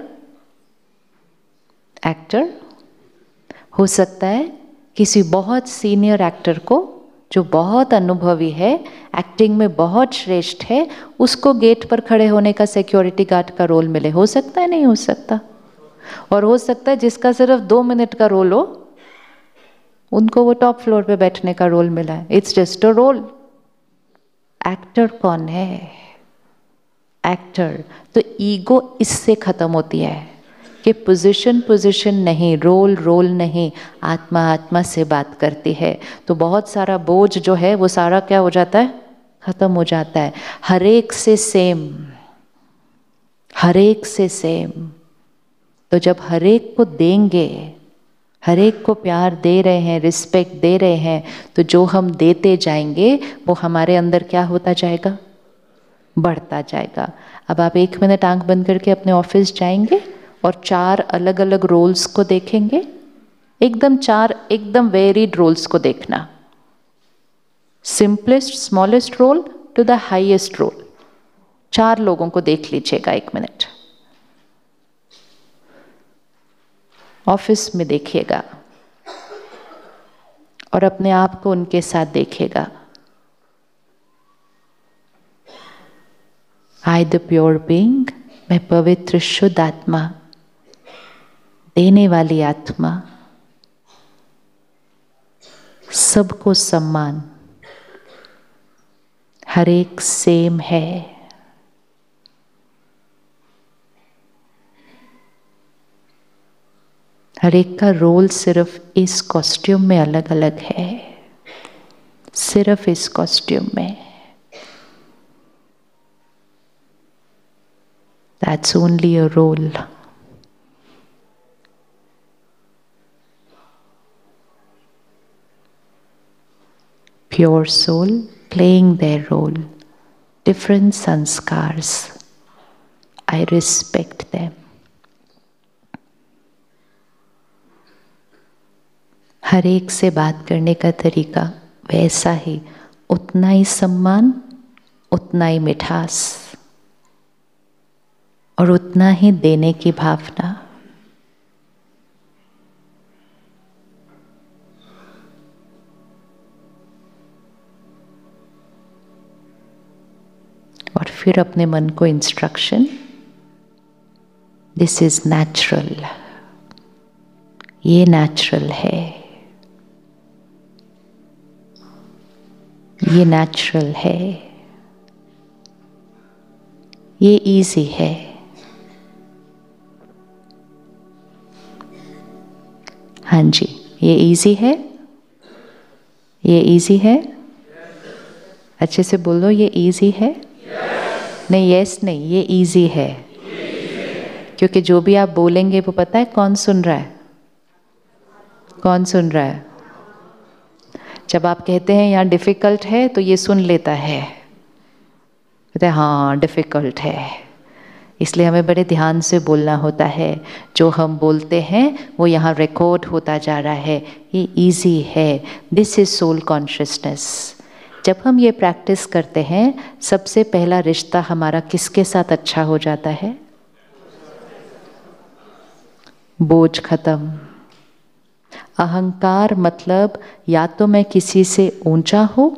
हो सकता है किसी बहुत सीनियर एक्टर को, जो बहुत अनुभवी है, एक्टिंग में बहुत श्रेष्ठ है, उसको गेट पर खड़े होने का सिक्योरिटी गार्ड का रोल मिले। हो सकता है, नहीं हो सकता। और हो सकता है जिसका सिर्फ 2 मिनट का रोल हो, उनको वो टॉप फ्लोर पे बैठने का रोल मिला है। It's just a role. Actor कौन है? एक्टर। तो ईगो इससे खत्म होती है कि पोजीशन नहीं, रोल नहीं, आत्मा आत्मा से बात करती है। तो बहुत सारा बोझ जो है वो सारा क्या हो जाता है? खत्म हो जाता है। हर एक से सेम, हर एक से सेम। तो जब हर एक को देंगे, हर एक को प्यार दे रहे हैं, रिस्पेक्ट दे रहे हैं, तो जो हम देते जाएंगे वो हमारे अंदर क्या होता जाएगा? बढ़ता जाएगा। अब आप 1 मिनट आंख बंद करके अपने ऑफिस जाएंगे और 4 अलग अलग रोल्स को देखेंगे। एकदम 4 एकदम वेरिड रोल्स को देखना, simplest smallest role to the highest role. 4 लोगों को देख लीजिएगा 1 मिनट। ऑफिस में देखिएगा और अपने आप को उनके साथ देखिएगा। आई द प्योर बीइंग, मैं पवित्र शुद्ध आत्मा, देने वाली आत्मा, सबको सम्मान, हर एक सेम है। हर एक का रोल सिर्फ इस कॉस्ट्यूम में अलग अलग है, सिर्फ इस कॉस्ट्यूम में। That's only a role. Pure soul playing their role. Different sanskars. I respect them. हर एक से बात करने का तरीका वैसा ही, उतना ही सम्मान, उतना ही मिठास और उतना ही देने की भावना। और फिर अपने मन को इंस्ट्रक्शन, दिस इज नेचुरल, ये नेचुरल है, ये नेचुरल है, ये इजी है। हाँ जी, ये इजी है, ये इजी है। अच्छे से बोलो, ये इजी है। नहीं, यस नहीं, ये इजी है। क्योंकि जो भी आप बोलेंगे वो पता है कौन सुन रहा है, कौन सुन रहा है। जब आप कहते हैं यहाँ डिफिकल्ट है तो ये सुन लेता है, कहते हैं हाँ डिफिकल्ट है। इसलिए हमें बड़े ध्यान से बोलना होता है। जो हम बोलते हैं वो यहाँ रिकॉर्ड होता जा रहा है। ये इजी है। This is soul consciousness. जब हम ये प्रैक्टिस करते हैं, सबसे पहला रिश्ता हमारा किसके साथ अच्छा हो जाता है? बोझ खत्म। अहंकार मतलब या तो मैं किसी से ऊंचा हूँ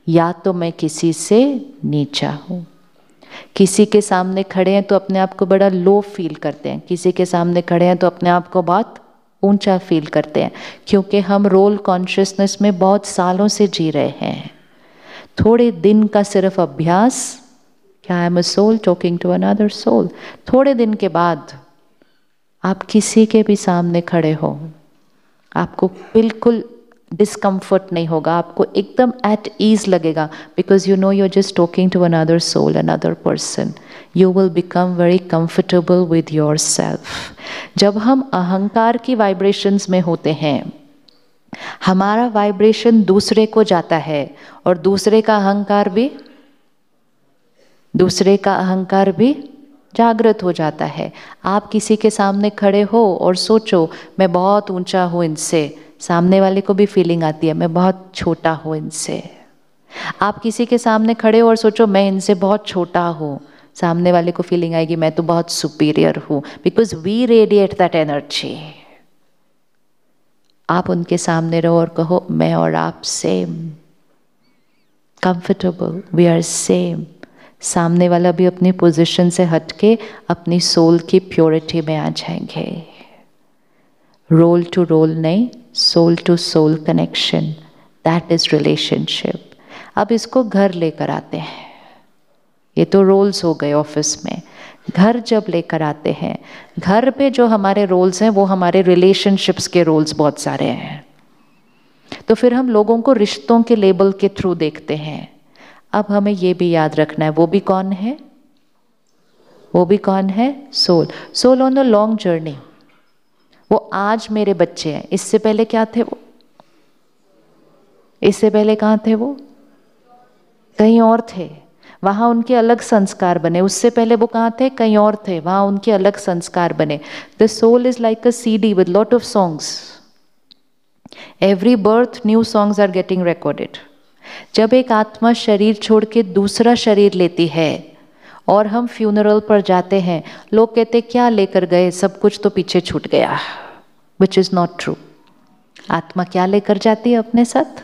या तो मैं किसी से नीचा हूँ। किसी के सामने खड़े हैं तो अपने आप को बड़ा लो फील करते हैं, किसी के सामने खड़े हैं तो अपने आप को बहुत ऊंचा फील करते हैं, क्योंकि हम रोल कॉन्शियसनेस में बहुत सालों से जी रहे हैं। थोड़े दिन का सिर्फ अभ्यास, क्या I am a soul talking to another soul, थोड़े दिन के बाद आप किसी के भी सामने खड़े हो, आपको बिल्कुल डिस्कम्फर्ट नहीं होगा, आपको एकदम एट ईज लगेगा, because you know you are just talking to another soul, another person. You will become very comfortable with yourself. जब हम अहंकार की वाइब्रेशंस में होते हैं, हमारा वाइब्रेशन दूसरे को जाता है और दूसरे का अहंकार भी जागृत हो जाता है। आप किसी के सामने खड़े हो और सोचो मैं बहुत ऊंचा हूँ इनसे, सामने वाले को भी फीलिंग आती है मैं बहुत छोटा हूँ इनसे। आप किसी के सामने खड़े हो और सोचो मैं इनसे बहुत छोटा हूँ, सामने वाले को फीलिंग आएगी मैं तो बहुत सुपीरियर हूँ, because we radiate that energy. आप उनके सामने रहो और कहो मैं और आप same, comfortable, we are same. सामने वाला भी अपनी पोजीशन से हटके अपनी सोल की प्योरिटी में आ जाएंगे। रोल टू रोल नहीं, soul to soul connection, that is relationship. अब इसको घर लेकर आते हैं। ये तो रोल्स हो गए ऑफिस में। घर जब लेकर आते हैं, घर पे जो हमारे रोल्स हैं वो हमारे रिलेशनशिप्स के रोल्स बहुत सारे हैं। तो फिर हम लोगों को रिश्तों के लेबल के थ्रू देखते हैं। अब हमें ये भी याद रखना है, वो भी कौन है? वो भी कौन है? Soul. Soul on the long journey. वो आज मेरे बच्चे हैं, इससे पहले क्या थे वो? इससे पहले कहाँ थे वो? कहीं और थे, वहाँ उनके अलग संस्कार बने। उससे पहले वो कहाँ थे? कहीं और थे, वहाँ उनके अलग संस्कार बने। The soul is like a CD with lot of songs. Every birth new songs are getting recorded. जब एक आत्मा शरीर छोड़ के दूसरा शरीर लेती है और हम फ्यूनरल पर जाते हैं, लोग कहते क्या लेकर गए, सब कुछ तो पीछे छूट गया, विच इज नॉट ट्रू। आत्मा क्या लेकर जाती है अपने साथ?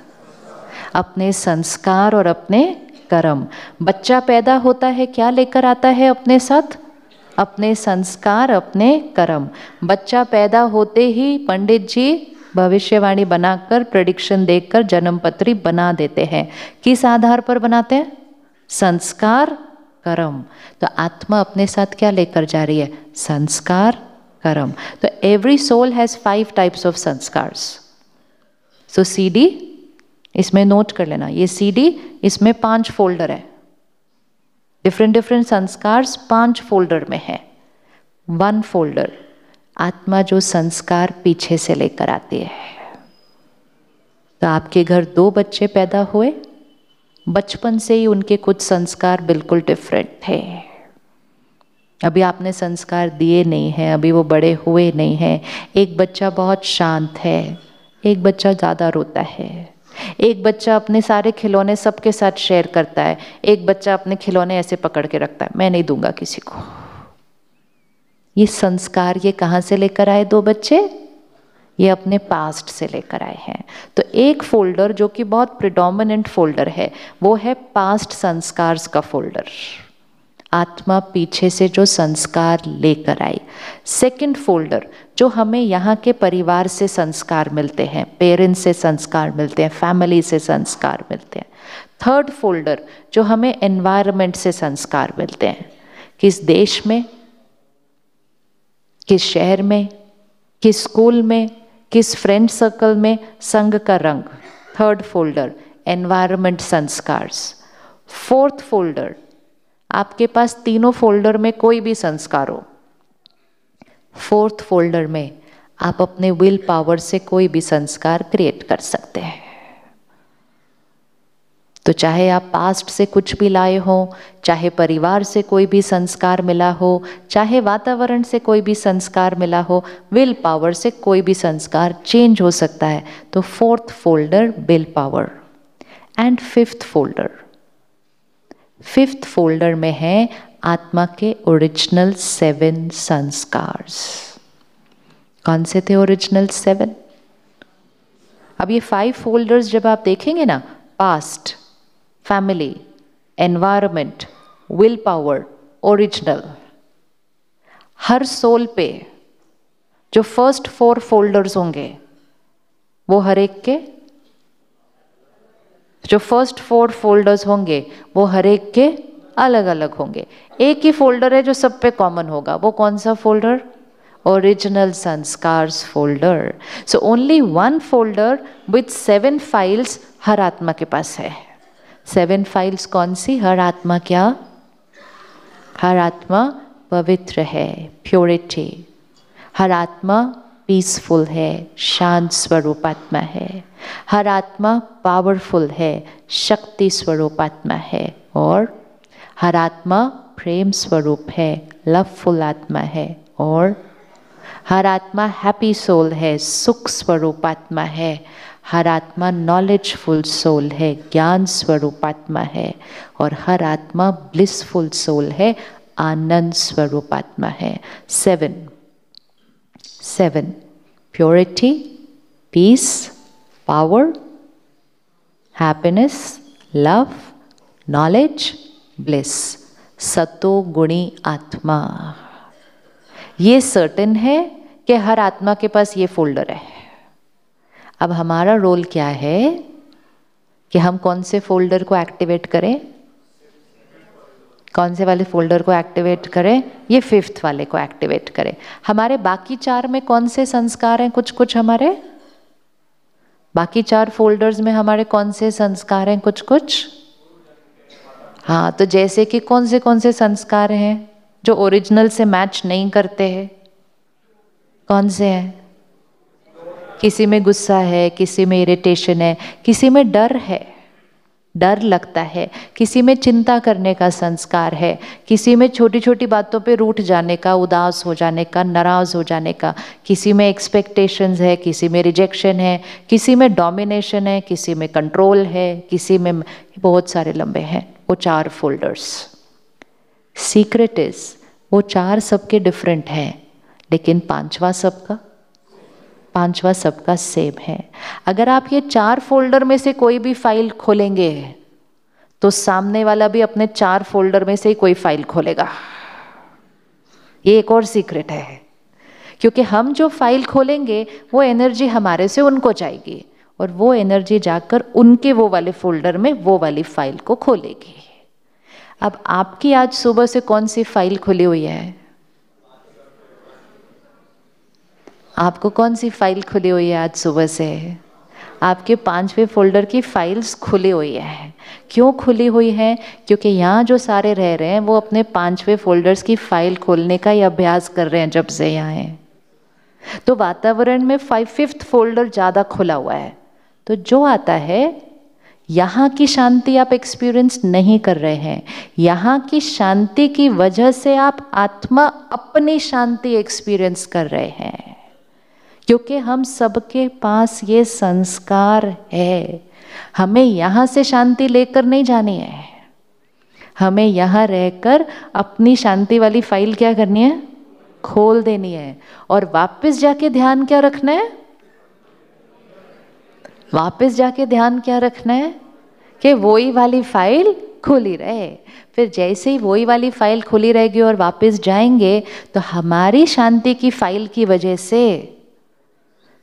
अपने संस्कार और अपने कर्म। बच्चा पैदा होता है, क्या लेकर आता है अपने साथ? अपने संस्कार, अपने कर्म। बच्चा पैदा होते ही पंडित जी भविष्यवाणी बनाकर, प्रेडिक्शन देखकर जन्मपत्री बना देते हैं। किस आधार पर बनाते हैं? संस्कार, कर्म। तो आत्मा अपने साथ क्या लेकर जा रही है? संस्कार, कर्म। तो every soul has 5 types of संस्कार्स। सो CD, इसमें नोट कर लेना, ये CD, इसमें 5 फोल्डर है। डिफरेंट डिफरेंट संस्कार्स 5 फोल्डर में है। 1 फोल्डर आत्मा जो संस्कार पीछे से लेकर आती है। तो आपके घर 2 बच्चे पैदा हुए, बचपन से ही उनके कुछ संस्कार बिल्कुल डिफरेंट थे। अभी आपने संस्कार दिए नहीं हैं, अभी वो बड़े हुए नहीं हैं। एक बच्चा बहुत शांत है, एक बच्चा ज़्यादा रोता है, एक बच्चा अपने सारे खिलौने सबके साथ शेयर करता है, एक बच्चा अपने खिलौने ऐसे पकड़ के रखता है, मैं नहीं दूंगा किसी को। ये संस्कार ये कहाँ से लेकर आए 2 बच्चे? ये अपने पास्ट से लेकर आए हैं। तो एक फोल्डर जो कि बहुत प्रिडोमिनेंट फोल्डर है, वो है पास्ट संस्कार्स का फोल्डर। आत्मा पीछे से जो संस्कार लेकर आई। सेकंड फोल्डर जो हमें यहाँ के परिवार से संस्कार मिलते हैं, पेरेंट्स से संस्कार मिलते हैं, फैमिली से संस्कार मिलते हैं। थर्ड फोल्डर जो हमें एनवायरनमेंट से संस्कार मिलते हैं, किस देश में, किस शहर में, किस स्कूल में, किस फ्रेंड सर्कल में, संग का रंग। Third folder environment संस्कार्स। Fourth folder, आपके पास तीनों फोल्डर में कोई भी संस्कार हो, फोर्थ फोल्डर में आप अपने विल पावर से कोई भी संस्कार क्रिएट कर सकते हैं। तो चाहे आप पास्ट से कुछ भी लाए हो, चाहे परिवार से कोई भी संस्कार मिला हो, चाहे वातावरण से कोई भी संस्कार मिला हो, विल पावर से कोई भी संस्कार चेंज हो सकता है। तो fourth folder will power. And fifth folder में है आत्मा के ओरिजिनल 7 संस्कार्स। कौन से थे ओरिजिनल 7? अब ये 5 फोल्डर्स जब आप देखेंगे ना, past, family, environment, will power, original, हर सोल पे जो फर्स्ट 4 फोल्डर्स होंगे वो हर एक के, जो फर्स्ट 4 फोल्डर्स होंगे वो हर एक के अलग अलग होंगे। एक ही फोल्डर है जो सब पे कॉमन होगा, वो कौन सा फोल्डर? ओरिजिनल संस्कार्स folder. So only 1 folder with 7 files हर आत्मा के पास है। 7 फाइल्स कौन सी? हर आत्मा क्या? हर आत्मा पवित्र है, प्योरिटी। हर आत्मा पीसफुल है, शांत स्वरूप आत्मा है। हर आत्मा पावरफुल है, शक्ति स्वरूप आत्मा है। और हर आत्मा प्रेम स्वरूप है, लवफुल आत्मा है। और हर आत्मा हैप्पी सोल है, सुख स्वरूप आत्मा है। हर आत्मा नॉलेजफुल सोल है, ज्ञान स्वरूप आत्मा है। और हर आत्मा ब्लिसफुल सोल है, आनंद स्वरूप आत्मा है। 7 purity, peace, power, happiness, love, knowledge, bliss. सतो गुणी आत्मा। ये सर्टेन है कि हर आत्मा के पास ये फोल्डर है। अब हमारा रोल क्या है कि हम कौन से फोल्डर को एक्टिवेट करें? कौन से वाले फोल्डर को एक्टिवेट करें? ये 5th वाले को एक्टिवेट करें। हमारे बाकी 4 में कौन से संस्कार हैं? कुछ कुछ हमारे बाकी 4 फोल्डर्स में हमारे कौन से संस्कार हैं? कुछ कुछ। हाँ, तो जैसे कि कौन से संस्कार हैं जो ओरिजिनल से मैच नहीं करते हैं? कौन से हैं? किसी में गुस्सा है, किसी में इरिटेशन है, किसी में डर है, डर लगता है, किसी में चिंता करने का संस्कार है, किसी में छोटी छोटी बातों पे रूठ जाने का, उदास हो जाने का, नाराज हो जाने का, किसी में एक्सपेक्टेशंस है, किसी में रिजेक्शन है, किसी में डोमिनेशन है, किसी में कंट्रोल है, किसी में बहुत सारे लंबे हैं। वो 4 फोल्डर्स। सीक्रेट इज वो 4 सबके डिफरेंट हैं, लेकिन 5वां सबका सेम है। अगर आप ये 4 फोल्डर में से कोई भी फाइल खोलेंगे तो सामने वाला भी अपने 4 फोल्डर में से ही कोई फाइल खोलेगा। ये एक और सीक्रेट है, क्योंकि हम जो फाइल खोलेंगे वो एनर्जी हमारे से उनको जाएगी और वो एनर्जी जाकर उनके वो वाले फोल्डर में वो वाली फाइल को खोलेगी। अब आपकी आज सुबह से कौन सी फाइल खुली हुई है? आपको कौन सी फाइल खुली हुई है आज सुबह से? आपके 5वें फोल्डर की फाइल्स खुली हुई है। क्यों खुली हुई है? क्योंकि यहाँ जो सारे रह रहे हैं वो अपने 5वें फोल्डर्स की फाइल खोलने का ही अभ्यास कर रहे हैं जब से यहाँ हैं। तो वातावरण में 5th फोल्डर ज़्यादा खुला हुआ है, तो जो आता है यहाँ की शांति आप एक्सपीरियंस नहीं कर रहे हैं। यहाँ की शांति की वजह से आप आत्मा अपनी शांति एक्सपीरियंस कर रहे हैं, क्योंकि हम सबके पास ये संस्कार है। हमें यहाँ से शांति लेकर नहीं जानी है, हमें यहाँ रहकर अपनी शांति वाली फाइल क्या करनी है? खोल देनी है। और वापस जाके ध्यान क्या रखना है? वापस जाके ध्यान क्या रखना है? कि वही वाली फाइल खुली रहे। फिर जैसे ही वही वाली फाइल खुली रहेगी और वापस जाएंगे तो हमारी शांति की फाइल की वजह से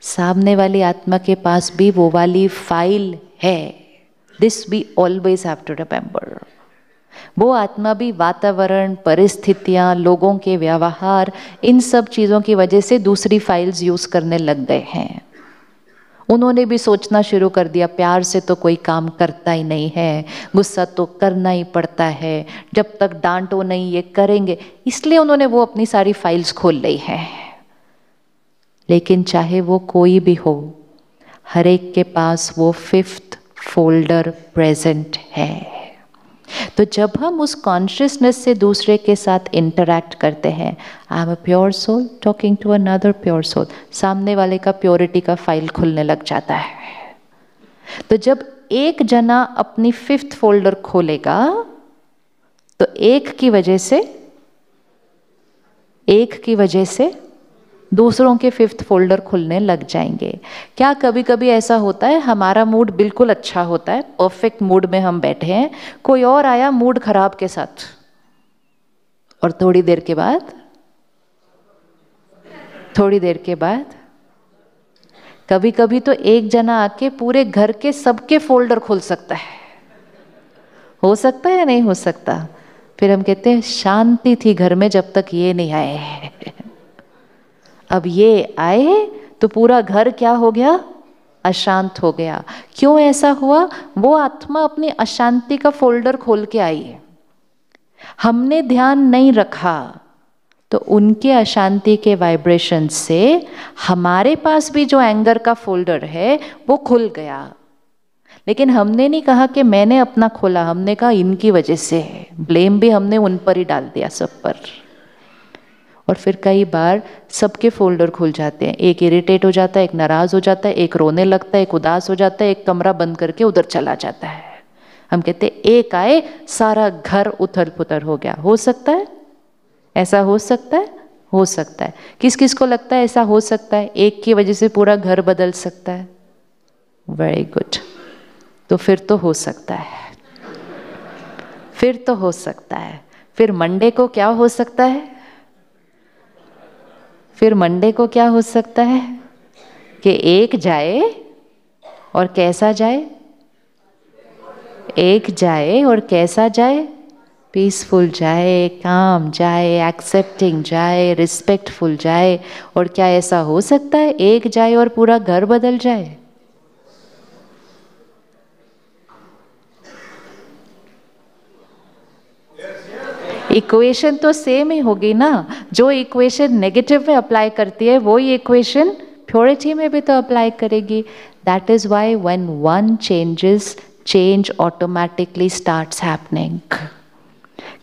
सामने वाली आत्मा के पास भी वो वाली फाइल है। This we always have to remember. वो आत्मा भी वातावरण, परिस्थितियां, लोगों के व्यवहार, इन सब चीज़ों की वजह से दूसरी फाइल्स यूज़ करने लग गए हैं। उन्होंने भी सोचना शुरू कर दिया, प्यार से तो कोई काम करता ही नहीं है, गुस्सा तो करना ही पड़ता है, जब तक डांटो नहीं ये करेंगे। इसलिए उन्होंने वो अपनी सारी फाइल्स खोल ली है। लेकिन चाहे वो कोई भी हो, हर एक के पास वो 5th फोल्डर प्रेजेंट है। तो जब हम उस कॉन्शियसनेस से दूसरे के साथ इंटरैक्ट करते हैं, I am a pure soul talking to another pure soul, सामने वाले का प्योरिटी का फाइल खुलने लग जाता है। तो जब एक जना अपनी 5th फोल्डर खोलेगा तो एक की वजह से दूसरों के 5th फोल्डर खुलने लग जाएंगे। क्या कभी कभी ऐसा होता है, हमारा मूड बिल्कुल अच्छा होता है, परफेक्ट मूड में हम बैठे हैं, कोई और आया मूड खराब के साथ, और थोड़ी देर के बाद कभी कभी तो एक जना आके पूरे घर के सबके फोल्डर खोल सकता है। हो सकता है या नहीं हो सकता? फिर हम कहते हैं शांति थी घर में जब तक ये नहीं आए। अब ये आए तो पूरा घर क्या हो गया? अशांत हो गया। क्यों ऐसा हुआ? वो आत्मा अपनी अशांति का फोल्डर खोल के आई है, हमने ध्यान नहीं रखा, तो उनके अशांति के वाइब्रेशन से हमारे पास भी जो एंगर का फोल्डर है वो खुल गया। लेकिन हमने नहीं कहा कि मैंने अपना खोला, हमने कहा इनकी वजह से। ब्लेम भी हमने उन पर ही डाल दिया, सब पर। और फिर कई बार सबके फोल्डर खुल जाते हैं। एक इरिटेट हो जाता है, एक नाराज हो जाता है, एक रोने लगता है, एक उदास हो जाता है, एक कमरा बंद करके उधर चला जाता है। हम कहते हैं एक आए सारा घर उथल पुथल हो गया। हो सकता है ऐसा? हो सकता है, हो सकता है। किस किस को लगता है ऐसा हो सकता है? एक की वजह से पूरा घर बदल सकता है। Very good. तो फिर तो हो सकता है, फिर तो हो सकता है। फिर मंडे को क्या हो सकता है? फिर मंडे को क्या हो सकता है कि एक जाए और कैसा जाए? एक जाए और कैसा जाए? पीसफुल जाए, काम जाए, एक्सेप्टिंग जाए, रिस्पेक्टफुल जाए। और क्या ऐसा हो सकता है एक जाए और पूरा घर बदल जाए? इक्वेशन तो सेम ही होगी ना। जो इक्वेशन नेगेटिव में अप्लाई करती है वही इक्वेशन प्योरिटी में भी तो अप्लाई करेगी। That is why when one changes, change automatically starts happening.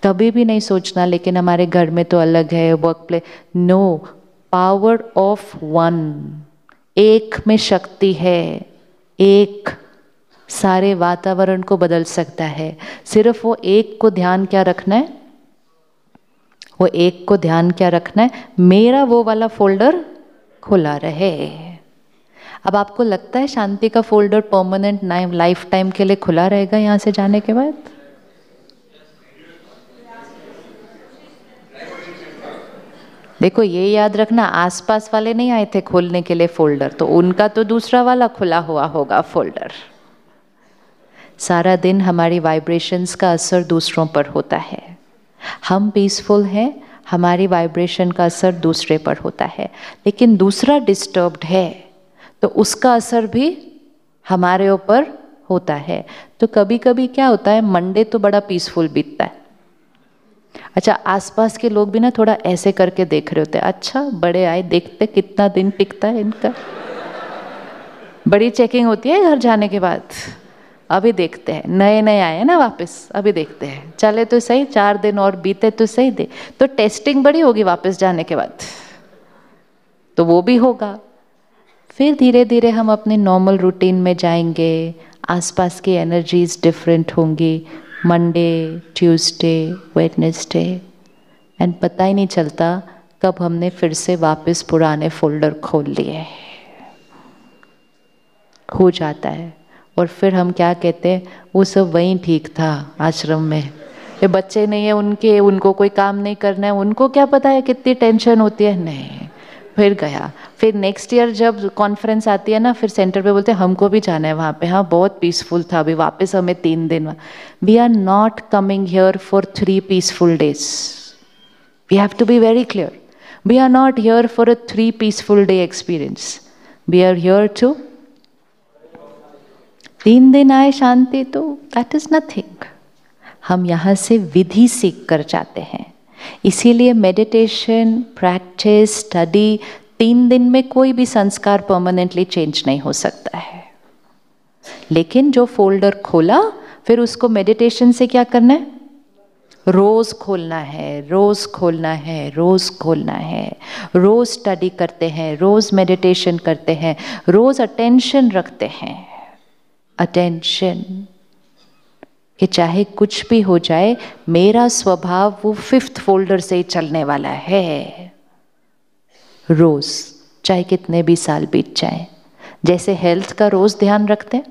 कभी भी नहीं सोचना लेकिन हमारे घर में तो अलग है, work place. No, power of one, एक में शक्ति है। एक सारे वातावरण को बदल सकता है। सिर्फ वो एक को ध्यान क्या रखना है? वो एक को ध्यान क्या रखना है? मेरा वो वाला फोल्डर खुला रहे। अब आपको लगता है शांति का फोल्डर परमानेंट लाइफ टाइम के लिए खुला रहेगा यहाँ से जाने के बाद? देखो ये याद रखना, आसपास वाले नहीं आए थे खोलने के लिए फोल्डर, तो उनका तो दूसरा वाला खुला हुआ होगा फोल्डर। सारा दिन हमारी वाइब्रेशंस का असर दूसरों पर होता है। हम पीसफुल हैं, हमारी वाइब्रेशन का असर दूसरे पर होता है, लेकिन दूसरा डिस्टर्ब्ड है तो उसका असर भी हमारे ऊपर होता है। तो कभी कभी क्या होता है, मंडे तो बड़ा पीसफुल बीतता है। अच्छा, आसपास के लोग भी ना थोड़ा ऐसे करके देख रहे होते हैं, अच्छा बड़े आए, देखते कितना दिन टिकता है इनका। बड़ी चेकिंग होती है घर जाने के बाद, अभी देखते हैं, नए नए आए हैं ना वापस, अभी देखते हैं, चले तो सही, 4 दिन और बीते तो सही दे, तो टेस्टिंग बड़ी होगी वापस जाने के बाद, तो वो भी होगा। फिर धीरे धीरे हम अपने नॉर्मल रूटीन में जाएंगे, आसपास की एनर्जीज डिफरेंट होंगी, मंडे, ट्यूसडे, वेडनेसडे, एंड पता ही नहीं चलता कब हमने फिर से वापस पुराने फोल्डर खोल लिए। हो जाता है। और फिर हम क्या कहते हैं, वो सब वहीं ठीक था आश्रम में, ये बच्चे नहीं है उनके, उनको कोई काम नहीं करना है, उनको क्या पता है कितनी टेंशन होती है। नहीं, फिर गया। फिर नेक्स्ट ईयर जब कॉन्फ्रेंस आती है ना, फिर सेंटर पे बोलते हैं हमको भी जाना है वहाँ पे, हाँ बहुत पीसफुल था, अभी वापस हमें 3 दिन। We are not coming here for 3 peaceful days, we have to be very clear. We are not here for a 3 peaceful day experience, we are here to 3 दिन आए शांति, तो दैट इज नथिंग। हम यहाँ से विधि सीख कर जाते हैं। इसीलिए मेडिटेशन, प्रैक्टिस, स्टडी, 3 दिन में कोई भी संस्कार परमानेंटली चेंज नहीं हो सकता है। लेकिन जो फोल्डर खोला, फिर उसको मेडिटेशन से क्या करना है, रोज खोलना है, रोज खोलना है, रोज खोलना है। रोज स्टडी करते हैं, रोज मेडिटेशन करते हैं, रोज अटेंशन रखते हैं। अटेंशन कि चाहे कुछ भी हो जाए, मेरा स्वभाव वो 5th फोल्डर से ही चलने वाला है। रोज, चाहे कितने भी साल बीत जाए। जैसे हेल्थ का रोज ध्यान रखते हैं,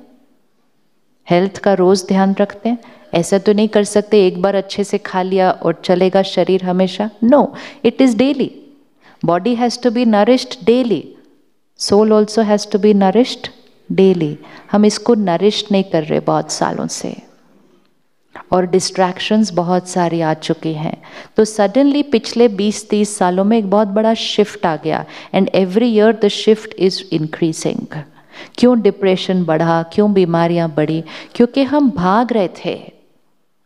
हेल्थ का रोज ध्यान रखते हैं, ऐसा तो नहीं कर सकते एक बार अच्छे से खा लिया और चलेगा शरीर हमेशा। No, it is daily. Body has to be nourished daily, soul also has to be nourished daily. हम इसको नरिश नहीं कर रहे बहुत सालों से, और डिस्ट्रैक्शंस बहुत सारी आ चुकी हैं। तो सडनली पिछले 20-30 सालों में एक बहुत बड़ा शिफ्ट आ गया, and every year the shift is increasing. क्यों डिप्रेशन बढ़ा, क्यों बीमारियां बढ़ी? क्योंकि हम भाग रहे थे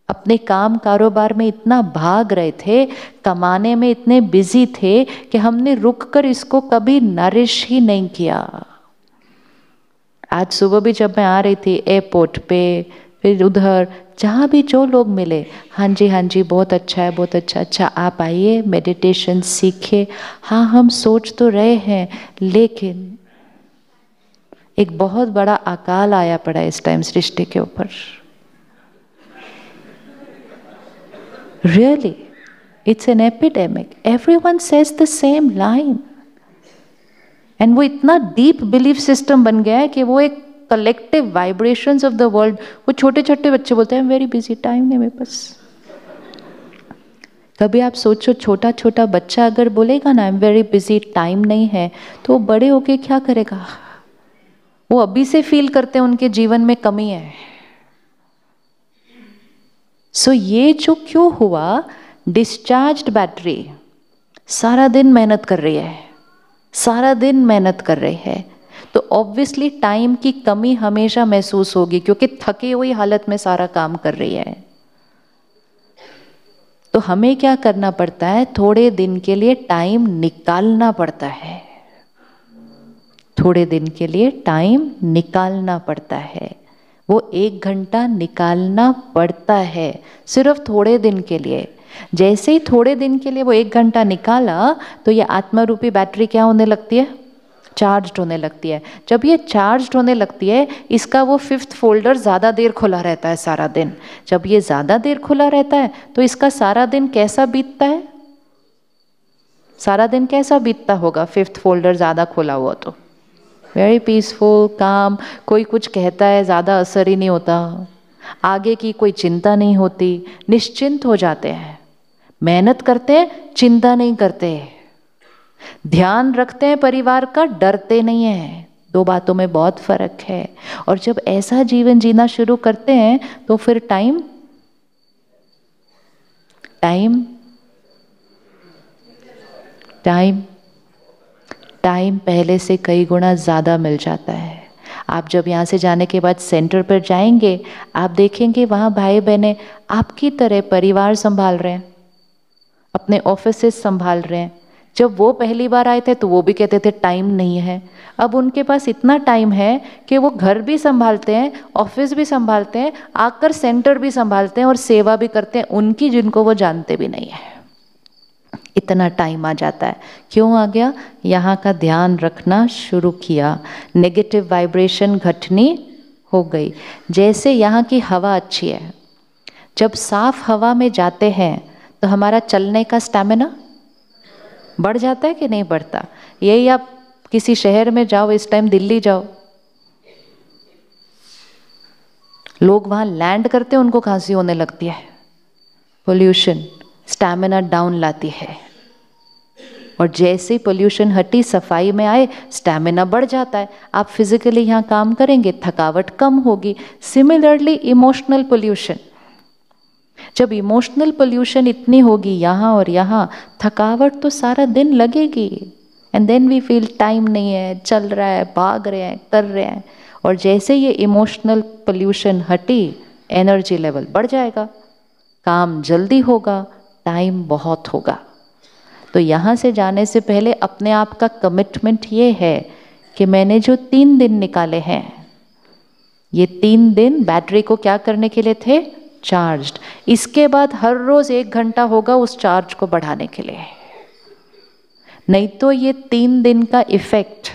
अपने काम कारोबार में, इतना भाग रहे थे, कमाने में इतने बिजी थे कि हमने रुक कर इसको कभी नरिश ही नहीं किया। आज सुबह भी जब मैं आ रही थी एयरपोर्ट पे, फिर उधर जहाँ भी जो लोग मिले, हाँ जी बहुत अच्छा है, बहुत अच्छा, अच्छा आप आइए मेडिटेशन सीखिए। हाँ हम सोच तो रहे हैं, लेकिन एक बहुत बड़ा अकाल आया पड़ा इस टाइम सृष्टि के ऊपर। Really it's an epidemic, everyone says the same line, and वो इतना डीप बिलीफ सिस्टम बन गया है कि वो एक collective vibrations of the world. वो छोटे छोटे बच्चे बोलते हैं वेरी बिजी, टाइम नहीं मेरे पास। कभी आप सोचो, छोटा छोटा बच्चा अगर बोलेगा ना I am very busy, time नहीं है, तो वो बड़े होके क्या करेगा? वो अभी से फील करते हैं उनके जीवन में कमी है। सो ये जो क्यों हुआ, डिस्चार्ज्ड बैटरी सारा दिन मेहनत कर रही है, सारा दिन मेहनत कर रही है, तो ऑब्वियसली टाइम की कमी हमेशा महसूस होगी, क्योंकि थकी हुई हालत में सारा काम कर रही है। तो हमें क्या करना पड़ता है, थोड़े दिन के लिए टाइम निकालना पड़ता है, थोड़े दिन के लिए टाइम निकालना पड़ता है। वो 1 घंटा निकालना पड़ता है, सिर्फ थोड़े दिन के लिए। जैसे ही थोड़े दिन के लिए वो 1 घंटा निकाला, तो ये आत्मा रूपी बैटरी क्या होने लगती है, चार्ज्ड होने लगती है। जब ये चार्ज्ड होने लगती है, इसका वो 5th फोल्डर ज़्यादा देर खुला रहता है सारा दिन। जब ये ज़्यादा देर खुला रहता है, तो इसका सारा दिन कैसा बीतता है, सारा दिन कैसा बीतता होगा 5th फोल्डर ज़्यादा खुला हुआ? तो वेरी पीसफुल, काम, कोई कुछ कहता है ज़्यादा असर ही नहीं होता, आगे की कोई चिंता नहीं होती, निश्चिंत हो जाते हैं, मेहनत करते हैं, चिंता नहीं करते। ध्यान रखते हैं परिवार का, डरते नहीं हैं। दो बातों में बहुत फर्क है। और जब ऐसा जीवन जीना शुरू करते हैं तो फिर टाइम टाइम टाइम टाइम पहले से कई गुना ज़्यादा मिल जाता है। आप जब यहाँ से जाने के बाद सेंटर पर जाएंगे, आप देखेंगे वहाँ भाई बहनें आपकी तरह परिवार संभाल रहे हैं, अपने ऑफिसेस संभाल रहे हैं। जब वो पहली बार आए थे तो वो भी कहते थे टाइम नहीं है। अब उनके पास इतना टाइम है कि वो घर भी संभालते हैं, ऑफिस भी संभालते हैं, आकर सेंटर भी संभालते हैं और सेवा भी करते हैं उनकी, जिनको वो जानते भी नहीं है। इतना टाइम आ जाता है। क्यों आ गया? यहाँ का ध्यान रखना शुरू किया, नेगेटिव वाइब्रेशन घटनी हो गई। जैसे यहाँ की हवा अच्छी है, जब साफ हवा में जाते हैं तो हमारा चलने का स्टैमिना बढ़ जाता है कि नहीं बढ़ता? यही आप किसी शहर में जाओ, इस टाइम दिल्ली जाओ, लोग वहाँ लैंड करते हैं उनको खांसी होने लगती है। पोल्यूशन स्टैमिना डाउन लाती है। और जैसे ही पोल्यूशन हटी, सफाई में आए, स्टैमिना बढ़ जाता है। आप फिजिकली यहाँ काम करेंगे, थकावट कम होगी। सिमिलरली इमोशनल पोल्यूशन, जब इमोशनल पोल्यूशन इतनी होगी यहाँ और यहाँ, थकावट तो सारा दिन लगेगी। And then we feel time नहीं है, चल रहा है, भाग रहे हैं, कर रहे हैं। और जैसे ये इमोशनल पोल्यूशन हटी, एनर्जी लेवल बढ़ जाएगा, काम जल्दी होगा, टाइम बहुत होगा। तो यहाँ से जाने से पहले अपने आप का कमिटमेंट ये है कि मैंने जो 3 दिन निकाले हैं, ये 3 दिन बैटरी को क्या करने के लिए थे? चार्ज्ड। इसके बाद हर रोज 1 घंटा होगा उस चार्ज को बढ़ाने के लिए। नहीं तो ये 3 दिन का इफेक्ट,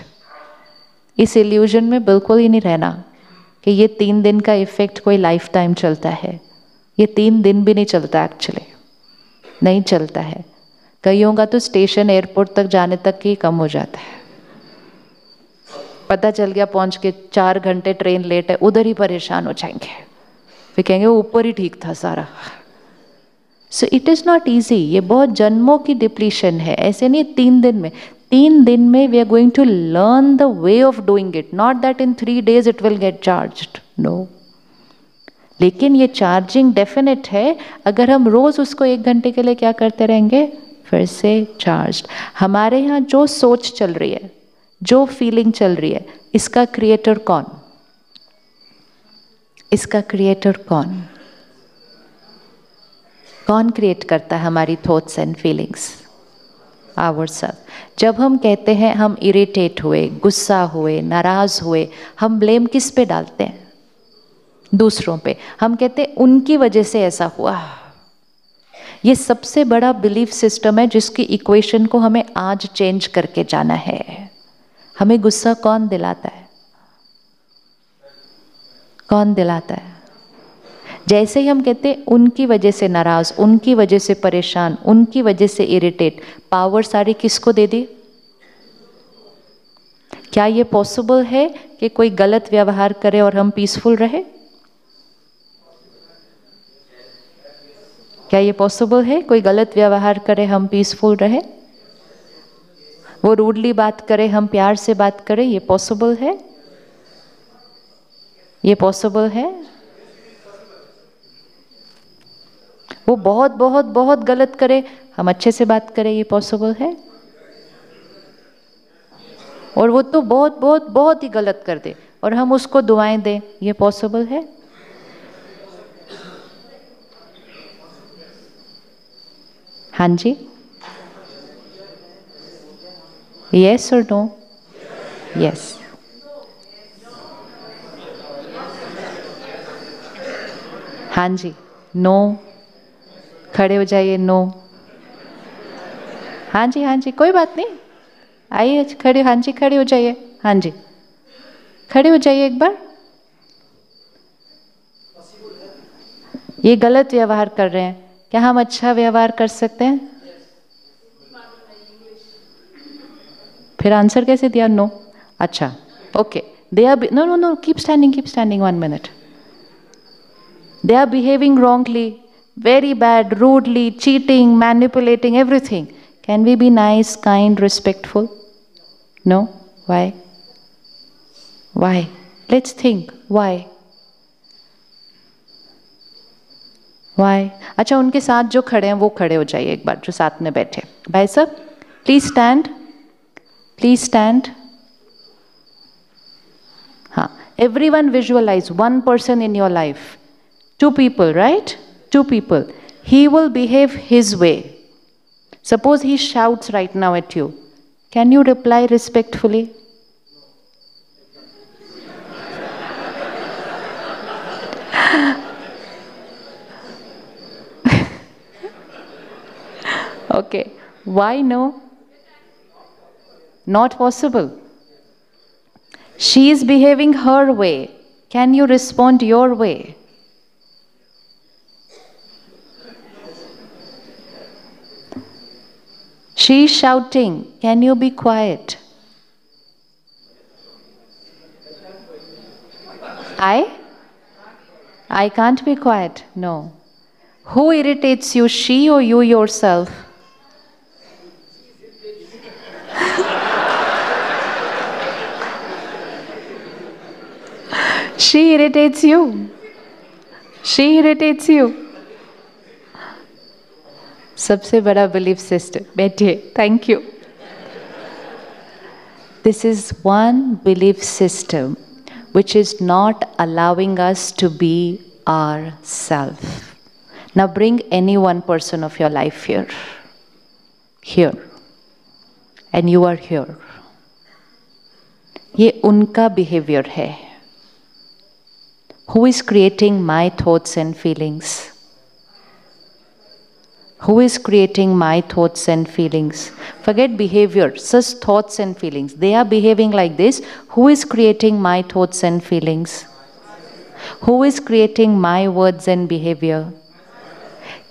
इस इल्यूजन में बिल्कुल ही नहीं रहना कि ये 3 दिन का इफेक्ट कोई लाइफ टाइम चलता है। ये 3 दिन भी नहीं चलता, एक्चुअली नहीं चलता है। कईयों का तो स्टेशन एयरपोर्ट तक जाने तक ही कम हो जाता है। पता चल गया पहुंच के 4 घंटे ट्रेन लेट है, उधर ही परेशान हो जाएंगे, फिर कहेंगे ऊपर ही ठीक था सारा। So it is not easy. ये बहुत जन्मों की डिप्लीशन है। ऐसे नहीं 3 दिन में, 3 दिन में we are going to learn the way of doing it, not that in 3 days it will get charged, no. लेकिन ये चार्जिंग डेफिनेट है अगर हम रोज उसको 1 घंटे के लिए क्या करते रहेंगे, फिर से चार्ज्ड। हमारे यहाँ जो सोच चल रही है, जो फीलिंग चल रही है, इसका क्रिएटर कौन? इसका क्रिएटर कौन? कौन क्रिएट करता है हमारी थॉट्स एंड फीलिंग्स? आवरसेल्फ। जब हम कहते हैं हम इरिटेट हुए, गुस्सा हुए, नाराज हुए, हम ब्लेम किस पे डालते हैं? दूसरों पे। हम कहते हैं उनकी वजह से ऐसा हुआ। ये सबसे बड़ा बिलीफ सिस्टम है जिसकी इक्वेशन को हमें आज चेंज करके जाना है। हमें गुस्सा कौन दिलाता है? कौन दिलाता है? जैसे ही हम कहते हैं उनकी वजह से नाराज, उनकी वजह से परेशान, उनकी वजह से इरिटेट, पावर सारी किसको दे दी? क्या ये पॉसिबल है कि कोई गलत व्यवहार करे और हम पीसफुल रहे? क्या ये पॉसिबल है कोई गलत व्यवहार करे हम पीसफुल रहे? वो रूडली बात करे हम प्यार से बात करें, ये पॉसिबल है? ये पॉसिबल है? वो बहुत बहुत बहुत गलत करे, हम अच्छे से बात करें, ये पॉसिबल है? और वो तो बहुत बहुत बहुत ही गलत कर दे और हम उसको दुआएं दें, ये पॉसिबल है? हाँ जी, यस और नो? यस। हाँ जी, नो। खड़े हो जाइए, नो। हाँ जी, हाँ जी, कोई बात नहीं, आइए खड़े, हाँ जी खड़े हो जाइए, हाँ जी खड़े हो जाइए एक बार। ये गलत व्यवहार कर रहे हैं, क्या हम अच्छा व्यवहार कर सकते हैं? फिर आंसर कैसे दिया? नो। अच्छा, okay. They are no no no, keep standing 1 minute. They are behaving wrongly, very bad, rudely, cheating, manipulating, everything. Can we be nice, kind, respectful? No? Why? Why? Let's think. Why? Why? अच्छा, उनके साथ जो खड़े हैं वो खड़े हो जाइए एक बार, जो साथ में बैठे। भाई साहब, प्लीज स्टैंड, प्लीज स्टैंड। हाँ, everyone visualize one person in your life. 2 people, right? 2 people. He will behave his way. Suppose he shouts right now at you. Can you reply respectfully? Okay. Why no? Not possible. She is behaving her way. Can you respond your way? She is shouting. Can you be quiet? I can't be quiet. No. Who irritates you, she or you yourself? She irritates you. She irritates you. सबसे बड़ा belief system, बैठिए, thank you. This is one belief system which is not allowing us to be ourselves. Now bring any one person of your life here. Here. And you are here. ये उनका behavior है. Who is creating my thoughts and feelings? Who is creating my thoughts and feelings? Forget behavior, just thoughts and feelings. They are behaving like this. Who is creating my thoughts and feelings? Who is creating my words and behavior?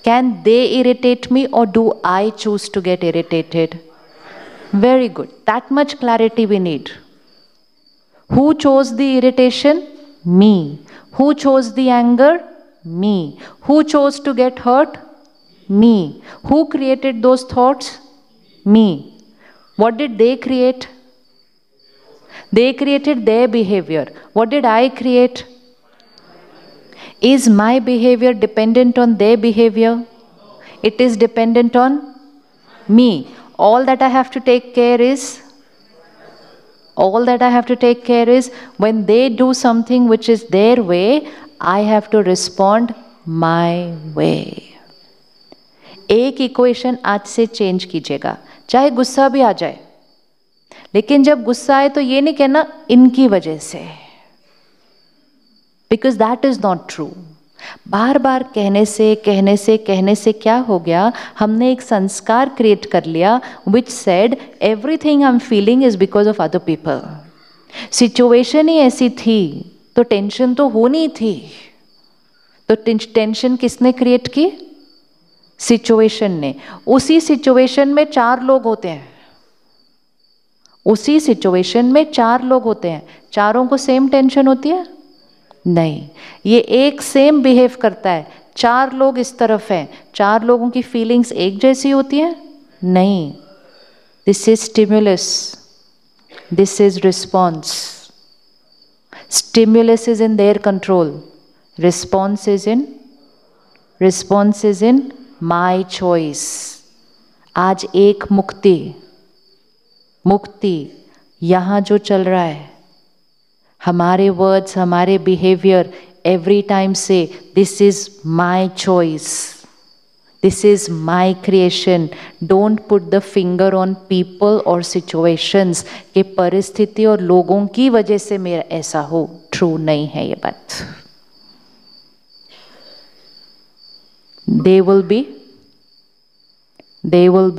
Can they irritate me or do I choose to get irritated? Very good. That much clarity we need. Who chose the irritation? Me. Who chose the anger? Me. Who chose to get hurt? Me. Who created those thoughts? Me. What did they create? They created their behavior. What did I create? Is my behavior dependent on their behavior? It is dependent on me. All that I have to take care is when they do something which is their way, I have to respond my way. एक equation आज से change कीजिएगा, चाहे गुस्सा भी आ जाए, लेकिन जब गुस्सा आए तो ये नहीं कहना इनकी वजह से, because that is not true. बार बार कहने से क्या हो गया, हमने एक संस्कार क्रिएट कर लिया which said everything I am feeling is because of other people. Situation ही ऐसी थी तो टेंशन तो होनी थी, तो टेंशन किसने क्रिएट की? सिचुएशन ने. उसी सिचुएशन में 4 लोग होते हैं, उसी सिचुएशन में 4 लोग होते हैं, चारों को सेम टेंशन होती है? नहीं. ये एक सेम बिहेव करता है, 4 लोग इस तरफ हैं, 4 लोगों की फीलिंग्स एक जैसी होती है? नहीं. This is stimulus, this is response. Stimulus is in their control, response is in my choice. आज एक मुक्ति यहां जो चल रहा है, हमारे वर्ड्स, हमारे बिहेवियर एवरी टाइम से this is my choice, this is my creation. Don't put the finger on people और सिचुएशंस के परिस्थिति और लोगों की वजह से मेरा ऐसा हो. ट्रू नहीं है ये बात. They will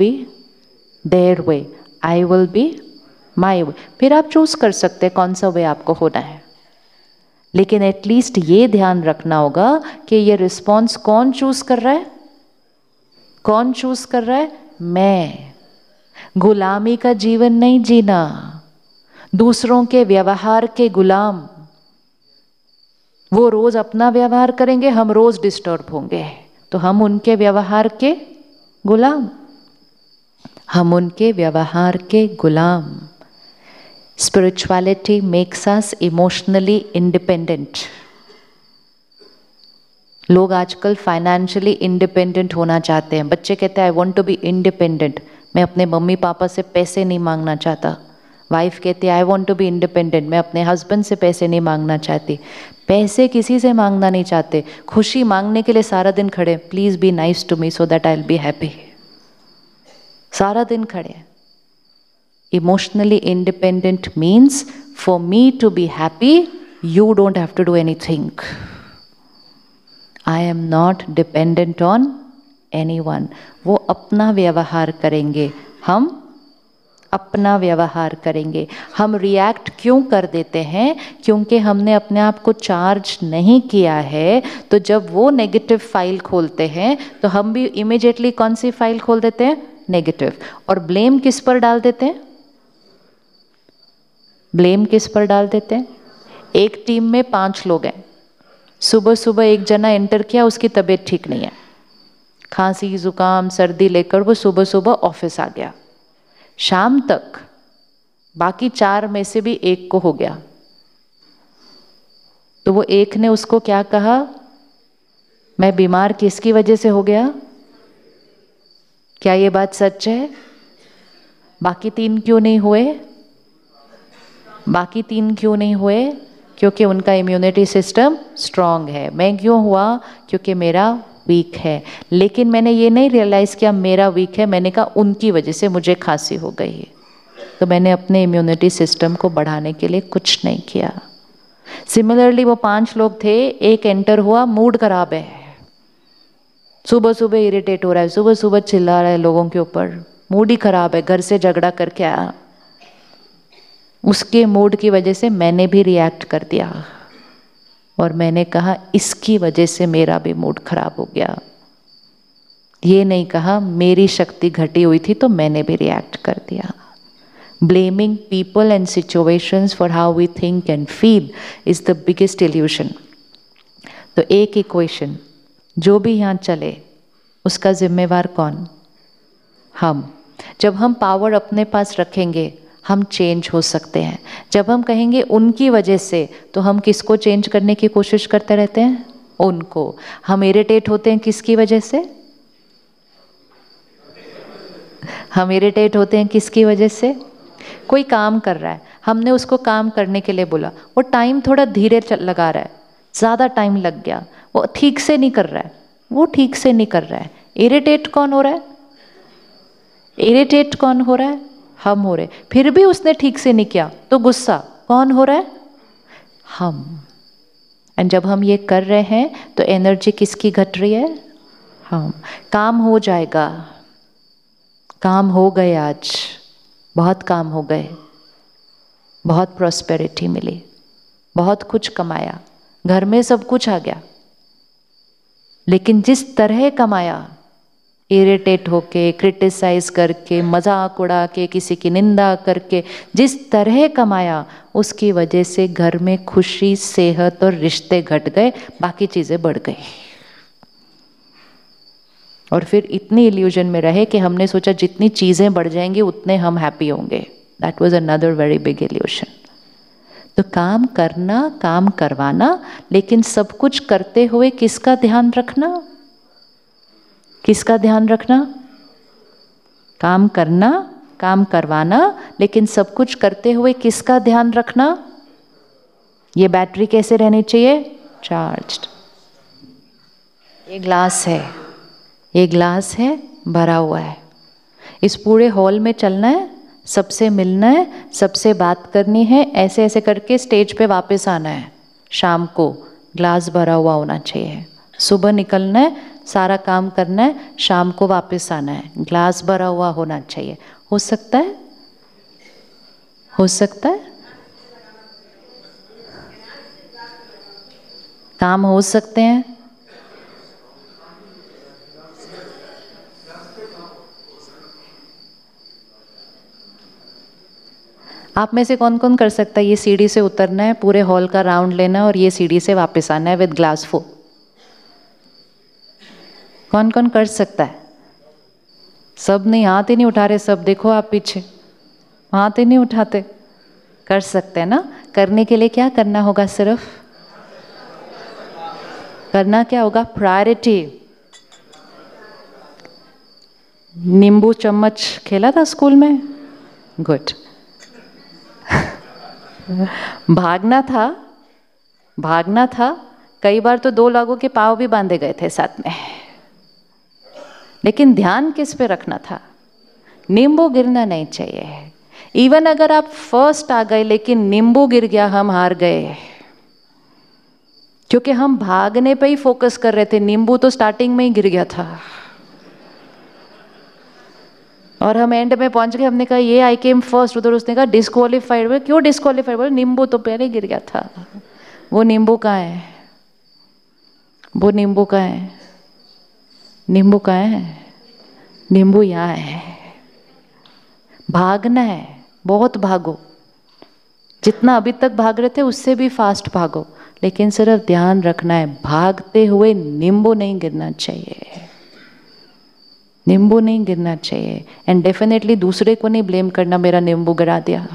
be their way. I will be my way. फिर आप चूज कर सकते हैं कौन सा वे आपको होना है, लेकिन एटलीस्ट ये ध्यान रखना होगा कि ये रिस्पॉन्स कौन चूज कर रहा है? कौन चूज कर रहा है? मैं. गुलामी का जीवन नहीं जीना, दूसरों के व्यवहार के गुलाम. वो रोज अपना व्यवहार करेंगे, हम रोज डिस्टर्ब होंगे, तो हम उनके व्यवहार के गुलाम. हम उनके व्यवहार के गुलाम। Spirituality makes us emotionally independent. लोग आजकल फाइनेंशियली इंडिपेंडेंट होना चाहते हैं। बच्चे कहते हैं I want to be independent, मैं अपने मम्मी पापा से पैसे नहीं मांगना चाहता। वाइफ कहती है I want to be independent, मैं अपने हस्बैंड से पैसे नहीं मांगना चाहती। पैसे किसी से मांगना नहीं चाहते, खुशी मांगने के लिए सारा दिन खड़े, please be nice to me so that I will be happy. सारा दिन खड़े। Emotionally independent means for me to be happy you don't have to do anything. I am not dependent on anyone. वो अपना व्यवहार करेंगे, हम अपना व्यवहार करेंगे। हम रिएक्ट क्यों कर देते हैं? क्योंकि हमने अपने आप को चार्ज नहीं किया है। तो जब वो नेगेटिव फाइल खोलते हैं तो हम भी इमीडिएटली कौन सी फाइल खोल देते हैं? नेगेटिव। और ब्लेम किस पर डाल देते हैं? ब्लेम किस पर डाल देते हैं? एक टीम में 5 लोग हैं, सुबह सुबह एक जना एंटर किया, उसकी तबीयत ठीक नहीं है, खांसी जुकाम सर्दी लेकर वो सुबह सुबह ऑफिस आ गया। शाम तक बाकी 4 में से भी एक को हो गया। तो वो एक ने उसको क्या कहा? मैं बीमार किसकी वजह से हो गया? क्या ये बात सच है? बाकी 3 क्यों नहीं हुए? बाकी 3 क्यों नहीं हुए? क्योंकि उनका इम्यूनिटी सिस्टम स्ट्रांग है। मैं क्यों हुआ? क्योंकि मेरा वीक है। लेकिन मैंने ये नहीं रियलाइज़ किया मेरा वीक है, मैंने कहा उनकी वजह से मुझे खांसी हो गई है। तो मैंने अपने इम्यूनिटी सिस्टम को बढ़ाने के लिए कुछ नहीं किया। सिमिलरली वो 5 लोग थे, एक एंटर हुआ, मूड खराब है, सुबह सुबह इरिटेट हो रहा है, सुबह सुबह चिल्ला रहा है लोगों के ऊपर, मूड ही खराब है, घर से झगड़ा करके आया। उसके मूड की वजह से मैंने भी रिएक्ट कर दिया और मैंने कहा इसकी वजह से मेरा भी मूड खराब हो गया। ये नहीं कहा मेरी शक्ति घटी हुई थी तो मैंने भी रिएक्ट कर दिया। Blaming people and situations for how we think and feel is the biggest illusion. तो एक इक्वेशन, जो भी यहाँ चले उसका जिम्मेवार कौन? हम। जब हम पावर अपने पास रखेंगे हम चेंज हो सकते हैं। जब हम कहेंगे उनकी वजह से, तो हम किसको चेंज करने की कोशिश करते रहते हैं? उनको। हम इरिटेट होते हैं किसकी वजह से? हम इरिटेट होते हैं किसकी वजह से? कोई काम कर रहा है, हमने उसको काम करने के लिए बोला, वो टाइम थोड़ा धीरे लगा रहा है, ज़्यादा टाइम लग गया, वो ठीक से नहीं कर रहा है, वो ठीक से नहीं कर रहा है। इरिटेट कौन हो रहा है? इरिटेट कौन हो रहा है? हम हो रहे। फिर भी उसने ठीक से नहीं किया तो गुस्सा कौन हो रहा है? हम। एंड जब हम ये कर रहे हैं तो एनर्जी किसकी घट रही है? हम। काम हो जाएगा। काम हो गए, आज बहुत काम हो गए, बहुत प्रॉस्पेरिटी मिली, बहुत कुछ कमाया, घर में सब कुछ आ गया। लेकिन जिस तरह कमाया, इरिटेट होके, क्रिटिसाइज करके, मजाक उड़ा के, किसी की निंदा करके, जिस तरह कमाया, उसकी वजह से घर में खुशी, सेहत और रिश्ते घट गए, बाकी चीज़ें बढ़ गई। और फिर इतनी इल्यूजन में रहे कि हमने सोचा जितनी चीज़ें बढ़ जाएंगी उतने हम हैप्पी होंगे। That was another very big evolution. तो काम करना, काम करवाना, लेकिन सब कुछ करते हुए किसका ध्यान रखना? किसका ध्यान रखना? काम करना, काम करवाना, लेकिन सब कुछ करते हुए किसका ध्यान रखना? ये बैटरी कैसे रहनी चाहिए? चार्ज्ड। ये ग्लास है, ये ग्लास है, भरा हुआ है। इस पूरे हॉल में चलना है, सबसे मिलना है, सबसे बात करनी है, ऐसे ऐसे करके स्टेज पे वापस आना है। शाम को ग्लास भरा हुआ होना चाहिए। सुबह निकलना है, सारा काम करना है, शाम को वापस आना है, ग्लास भरा हुआ होना चाहिए। हो सकता है? हो सकता है? काम हो सकते हैं? आप में से कौन कौन कर सकता है ये सीढ़ी से उतरना है, पूरे हॉल का राउंड लेना है और ये सीढ़ी से वापस आना है विद ग्लास फुल? कौन कौन कर सकता है? सब नहीं, हाथ ही नहीं उठा रहे सब, देखो आप पीछे हाथ ही नहीं उठाते। कर सकते हैं ना? करने के लिए क्या करना होगा? सिर्फ करना क्या होगा? प्रायोरिटी। नींबू चम्मच खेला था स्कूल में? गुड। भागना था, भागना था। कई बार तो 2 लोगों के पाँव भी बांधे गए थे साथ में, लेकिन ध्यान किस पे रखना था? नींबू गिरना नहीं चाहिए। इवन अगर आप फर्स्ट आ गए लेकिन नींबू गिर गया, हम हार गए, क्योंकि हम भागने पे ही फोकस कर रहे थे। नींबू तो स्टार्टिंग में ही गिर गया था और हम एंड में पहुंच गए। हमने कहा ये आई केम फर्स्ट, उधर उसने कहा डिस्क्वालीफाइड। बोले क्यों डिस्क्वालीफाइड? बोले नींबू तो पहले गिर गया था। वो नींबू कहाँ है? वो नींबू कहाँ है? नींबू कहाँ है? नींबू यहाँ है। भागना है, बहुत भागो, जितना अभी तक भाग रहे थे उससे भी फास्ट भागो, लेकिन सिर्फ ध्यान रखना है, भागते हुए नींबू नहीं गिरना चाहिए। नींबू नहीं गिरना चाहिए। एंड डेफिनेटली दूसरे को नहीं ब्लेम करना, मेरा नींबू गिरा दिया।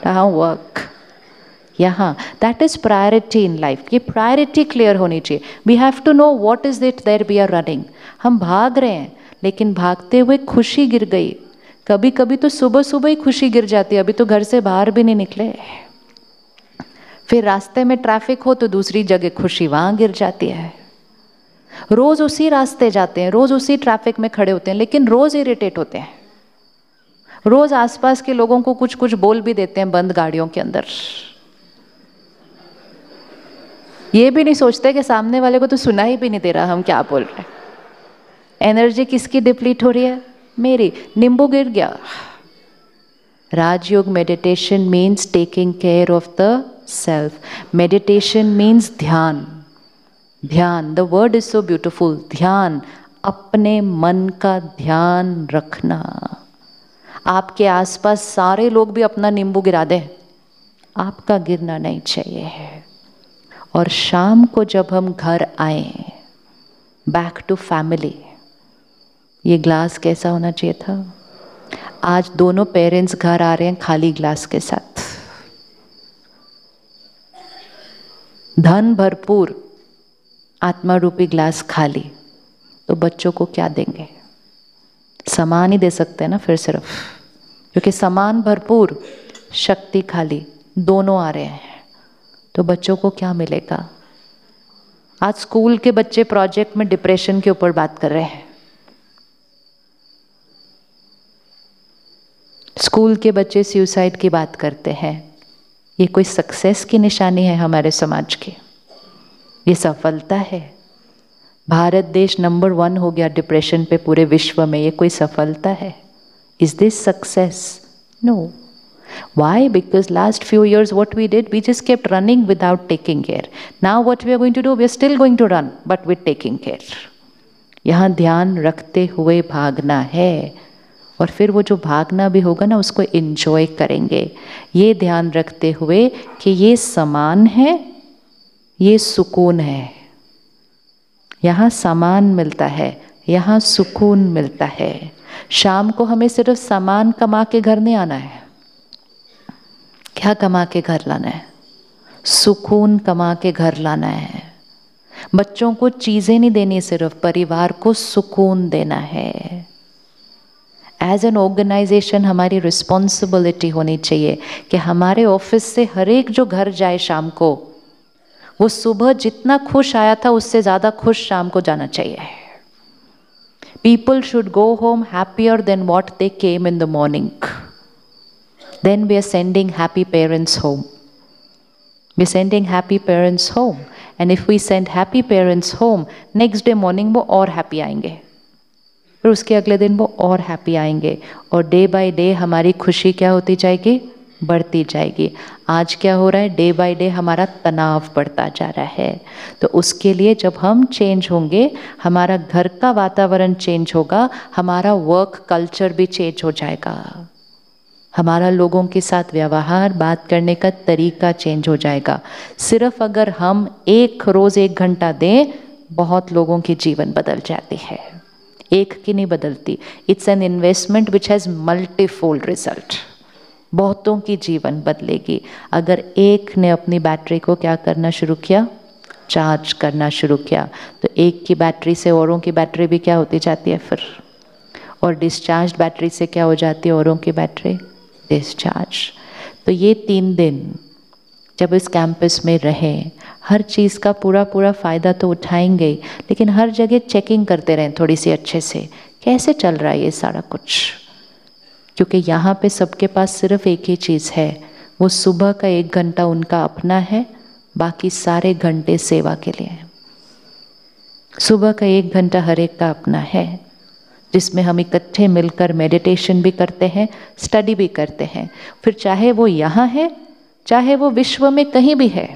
वर्क यहाँ, that is priority in life. ये प्रायोरिटी क्लियर होनी चाहिए। We have to know what is it that we are running. हम भाग रहे हैं, लेकिन भागते हुए खुशी गिर गई। कभी कभी तो सुबह सुबह ही खुशी गिर जाती है, अभी तो घर से बाहर भी नहीं निकले। फिर रास्ते में ट्रैफिक हो तो दूसरी जगह खुशी वहां गिर जाती है। रोज उसी रास्ते जाते हैं, रोज उसी ट्रैफिक में खड़े होते हैं, लेकिन रोज इरिटेट होते हैं। रोज आसपास के लोगों को कुछ कुछ बोल भी देते हैं बंद गाड़ियों के अंदर। ये भी नहीं सोचते कि सामने वाले को तो सुना ही भी नहीं दे रहा हम क्या बोल रहे हैं। एनर्जी किसकी डिप्लीट हो रही है? मेरी। नींबू गिर गया। Rajyoga meditation means taking care of the self. Meditation means ध्यान। ध्यान, the word is so beautiful. ध्यान, अपने मन का ध्यान रखना। आपके आसपास सारे लोग भी अपना नींबू गिरा दें, आपका गिरना नहीं चाहिए। और शाम को जब हम घर आए, बैक टू फैमिली, ये ग्लास कैसा होना चाहिए था? आज दोनों पेरेंट्स घर आ रहे हैं खाली ग्लास के साथ। धन भरपूर, आत्मा रूपी ग्लास खाली, तो बच्चों को क्या देंगे? सामान ही दे सकते हैं ना फिर सिर्फ, क्योंकि सामान भरपूर, शक्ति खाली, दोनों आ रहे हैं, तो बच्चों को क्या मिलेगा? आज स्कूल के बच्चे प्रोजेक्ट में डिप्रेशन के ऊपर बात कर रहे हैं। स्कूल के बच्चे सुसाइड की बात करते हैं। ये कोई सक्सेस की निशानी है हमारे समाज की? ये सफलता है? भारत देश नंबर 1 हो गया डिप्रेशन पे पूरे विश्व में, ये कोई सफलता है? Is this success? No. Why? Because last few years what we did, we just kept running without taking care. Now what we are going to do, we are still going to run, but with taking care. यहाँ ध्यान रखते हुए भागना है, और फिर वो जो भागना भी होगा ना उसको एंजॉय करेंगे, ये ध्यान रखते हुए कि ये समान है, ये सुकून है। यहाँ सामान मिलता है, यहाँ सुकून मिलता है। शाम को हमें सिर्फ सामान कमा के घर नहीं आना है। क्या कमा के घर लाना है? सुकून कमा के घर लाना है। बच्चों को चीजें नहीं देनी, सिर्फ परिवार को सुकून देना है। एज एन ऑर्गेनाइजेशन हमारी रिस्पॉन्सिबिलिटी होनी चाहिए कि हमारे ऑफिस से हर एक जो घर जाए शाम को, वो सुबह जितना खुश आया था उससे ज़्यादा खुश शाम को जाना चाहिए। People should go home happier than what they came in the morning. Then we are sending happy parents home. We are sending happy parents home. And if we send happy parents home, next day morning वो और happy आएंगे, फिर उसके अगले दिन वो और happy आएंगे, और डे बाय डे हमारी खुशी क्या होती जाएगी? बढ़ती जाएगी। आज क्या हो रहा है? डे बाय डे हमारा तनाव बढ़ता जा रहा है। तो उसके लिए जब हम चेंज होंगे, हमारा घर का वातावरण चेंज होगा, हमारा वर्क कल्चर भी चेंज हो जाएगा, हमारा लोगों के साथ व्यवहार, बात करने का तरीका चेंज हो जाएगा। सिर्फ अगर हम एक रोज़ 1 घंटा दें, बहुत लोगों की जीवन बदल जाती है। एक की नहीं बदलती। It's an investment which has multifold result. बहुतों की जीवन बदलेगी अगर एक ने अपनी बैटरी को क्या करना शुरू किया, चार्ज करना शुरू किया। तो एक की बैटरी से औरों की बैटरी भी क्या होती जाती है फिर, और डिस्चार्ज बैटरी से क्या हो जाती है औरों की बैटरी, डिस्चार्ज। तो ये 3 दिन जब इस कैंपस में रहें, हर चीज़ का पूरा पूरा फ़ायदा तो उठाएंगे ही, लेकिन हर जगह चेकिंग करते रहें थोड़ी सी अच्छे से, कैसे चल रहा है ये सारा कुछ। क्योंकि यहाँ पे सबके पास सिर्फ एक ही चीज़ है, वो सुबह का 1 घंटा उनका अपना है, बाकी सारे घंटे सेवा के लिए हैं। सुबह का 1 घंटा हर एक का अपना है, जिसमें हम इकट्ठे मिलकर मेडिटेशन भी करते हैं, स्टडी भी करते हैं। फिर चाहे वो यहाँ है, चाहे वो विश्व में कहीं भी है,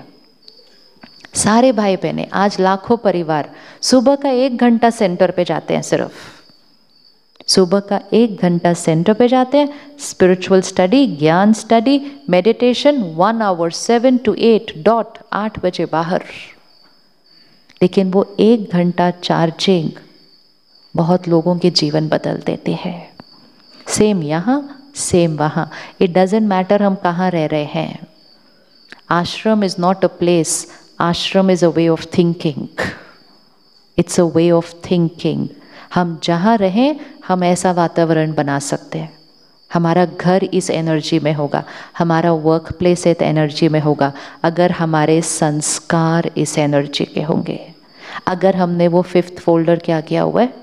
सारे भाई बहने, आज लाखों परिवार सुबह का 1 घंटा सेंटर पे जाते हैं। सिर्फ सुबह का 1 घंटा सेंटर पे जाते हैं, स्पिरिचुअल स्टडी, ज्ञान study, meditation, 1 hour 7 to 8 dot 8 बजे बाहर। लेकिन वो 1 घंटा चार्जिंग बहुत लोगों के जीवन बदल देती है। सेम यहाँ, सेम वहाँ, इट डजेंट मैटर हम कहाँ रह रहे हैं। आश्रम इज नॉट अ प्लेस, आश्रम is a way of thinking. It's a way of thinking. हम जहाँ रहें, हम ऐसा वातावरण बना सकते हैं। हमारा घर इस एनर्जी में होगा, हमारा वर्क प्लेस इस एनर्जी में होगा, अगर हमारे संस्कार इस एनर्जी के होंगे। अगर हमने वो 5th फोल्डर क्या किया हुआ है,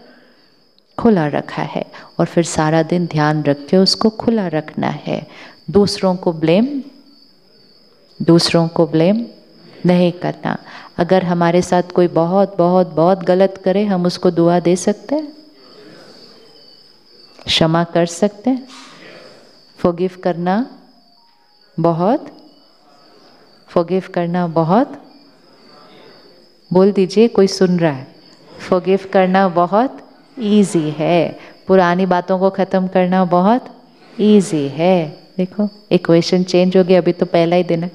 खुला रखा है, और फिर सारा दिन ध्यान रख के उसको खुला रखना है। दूसरों को ब्लेम नहीं करना। अगर हमारे साथ कोई बहुत बहुत बहुत गलत करे, हम उसको दुआ दे सकते हैं, क्षमा कर सकते हैं, फॉरगिव करना बहुत, बोल दीजिए कोई सुन रहा है, फॉरगिव करना बहुत ईजी है, पुरानी बातों को ख़त्म करना बहुत ईजी है। देखो इक्वेशन चेंज हो गई, अभी तो पहला ही दिन है।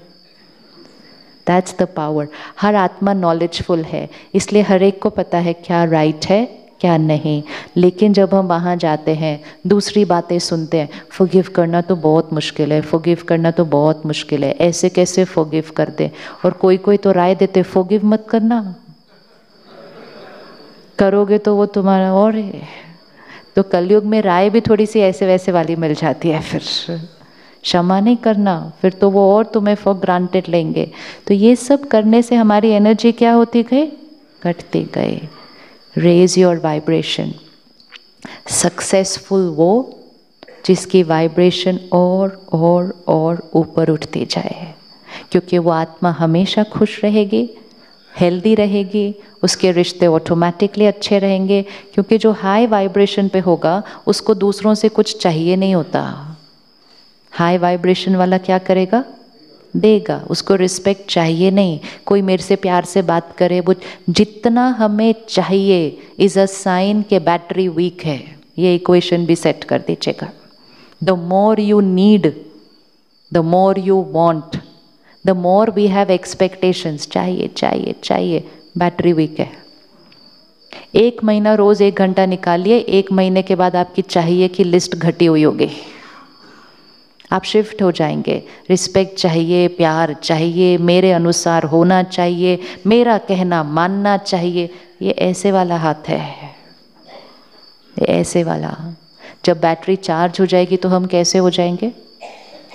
That's the power. हर आत्मा नॉलेजफुल है, इसलिए हर एक को पता है क्या राइट है क्या नहीं। लेकिन जब हम वहाँ जाते हैं, दूसरी बातें सुनते हैं, फॉरगिव करना तो बहुत मुश्किल है, फॉरगिव करना तो बहुत मुश्किल है, ऐसे कैसे फॉरगिव कर दे। और कोई तो राय देते, फॉरगिव मत करना, करोगे तो वो तुम्हारा और है। तो कलयुग में राय भी थोड़ी सी ऐसे वैसे वाली मिल जाती है। फिर क्षमा नहीं करना, फिर तो वो और तुम्हें फॉर ग्रांटेड लेंगे। तो ये सब करने से हमारी एनर्जी क्या होती गई, घटती गई। Raise your vibration. सक्सेसफुल वो जिसकी वाइब्रेशन और ऊपर उठती जाए, क्योंकि वो आत्मा हमेशा खुश रहेगी, हेल्दी रहेगी, उसके रिश्ते ऑटोमेटिकली अच्छे रहेंगे। क्योंकि जो हाई वाइब्रेशन पे होगा उसको दूसरों से कुछ चाहिए नहीं होता। हाई वाइब्रेशन वाला क्या करेगा, देगा, उसको रिस्पेक्ट चाहिए नहीं। कोई मेरे से प्यार से बात करे, वो जितना हमें चाहिए इज अ साइन के बैटरी वीक है। ये इक्वेशन भी सेट कर दीजिएगा। The more you need, the more you want, the more we have expectations, चाहिए, बैटरी वीक है। 1 महीना रोज 1 घंटा निकालिए, 1 महीने के बाद आपकी चाहिए की लिस्ट घटी हुई होगी। आप शिफ्ट हो जाएंगे। रिस्पेक्ट चाहिए, प्यार चाहिए, मेरे अनुसार होना चाहिए, मेरा कहना मानना चाहिए। ये ऐसे वाला हाथ है, ये ऐसे वाला। जब बैटरी चार्ज हो जाएगी तो हम कैसे हो जाएंगे,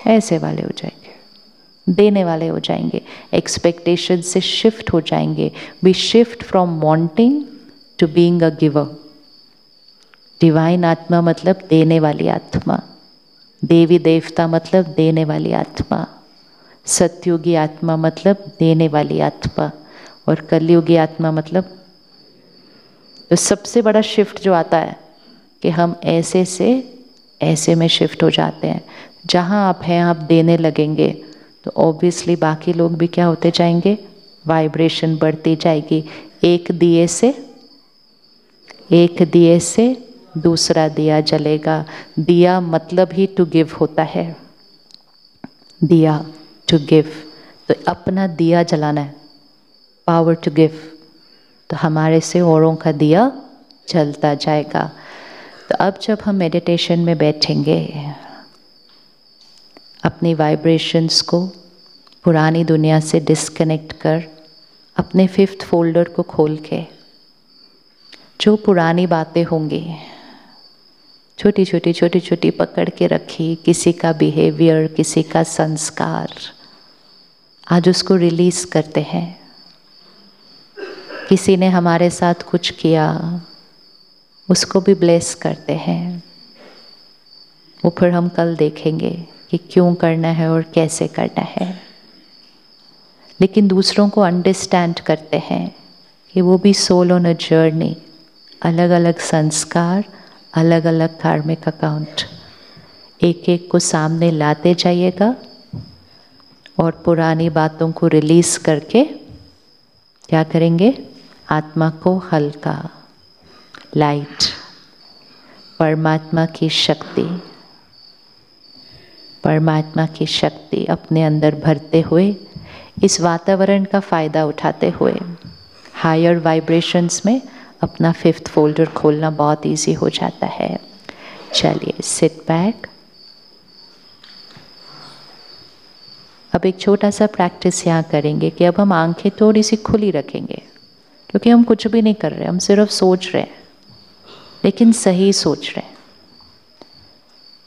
ऐसे वाले हो जाएंगे, देने वाले हो जाएंगे। एक्सपेक्टेशन से शिफ्ट हो जाएंगे। We shift from wanting to being a giver. Divine आत्मा मतलब देने वाली आत्मा, देवी देवता मतलब देने वाली आत्मा, सतयुगी आत्मा मतलब देने वाली आत्मा, और कलयुगी आत्मा मतलब। तो सबसे बड़ा शिफ्ट जो आता है कि हम ऐसे से ऐसे में शिफ्ट हो जाते हैं। जहाँ आप हैं आप देने लगेंगे तो ऑब्वियसली बाकी लोग भी क्या होते जाएंगे, वाइब्रेशन बढ़ती जाएगी। एक दिए से दूसरा दिया जलेगा। दिया मतलब ही टू गिव होता है, दिया टू गिव। तो अपना दिया जलाना है, पावर टू गिव। तो हमारे से औरों का दिया चलता जाएगा। तो अब जब हम मेडिटेशन में बैठेंगे, अपनी वाइब्रेशंस को पुरानी दुनिया से डिस्कनेक्ट कर अपने 5th फोल्डर को खोल के जो पुरानी बातें होंगी, छोटी छोटी पकड़ के रखी, किसी का बिहेवियर, किसी का संस्कार, आज उसको रिलीज करते हैं। किसी ने हमारे साथ कुछ किया, उसको भी ब्लेस करते हैं। वो फिर हम कल देखेंगे कि क्यों करना है और कैसे करना है। लेकिन दूसरों को अंडरस्टैंड करते हैं कि वो भी सोल ऑन अ जर्नी, अलग अलग संस्कार, अलग अलग कार्मिक अकाउंट, एक एक को सामने लाते जाइएगा और पुरानी बातों को रिलीज करके क्या करेंगे? आत्मा को हल्का, लाइट, परमात्मा की शक्ति, परमात्मा की शक्ति अपने अंदर भरते हुए, इस वातावरण का फ़ायदा उठाते हुए हायर वाइब्रेशंस में अपना 5th फोल्डर खोलना बहुत इजी हो जाता है। चलिए सिट बैक। अब एक छोटा सा प्रैक्टिस यहाँ करेंगे कि अब हम आंखें थोड़ी सी खुली रखेंगे, क्योंकि हम कुछ भी नहीं कर रहे, हम सिर्फ सोच रहे हैं, लेकिन सही सोच रहे हैं।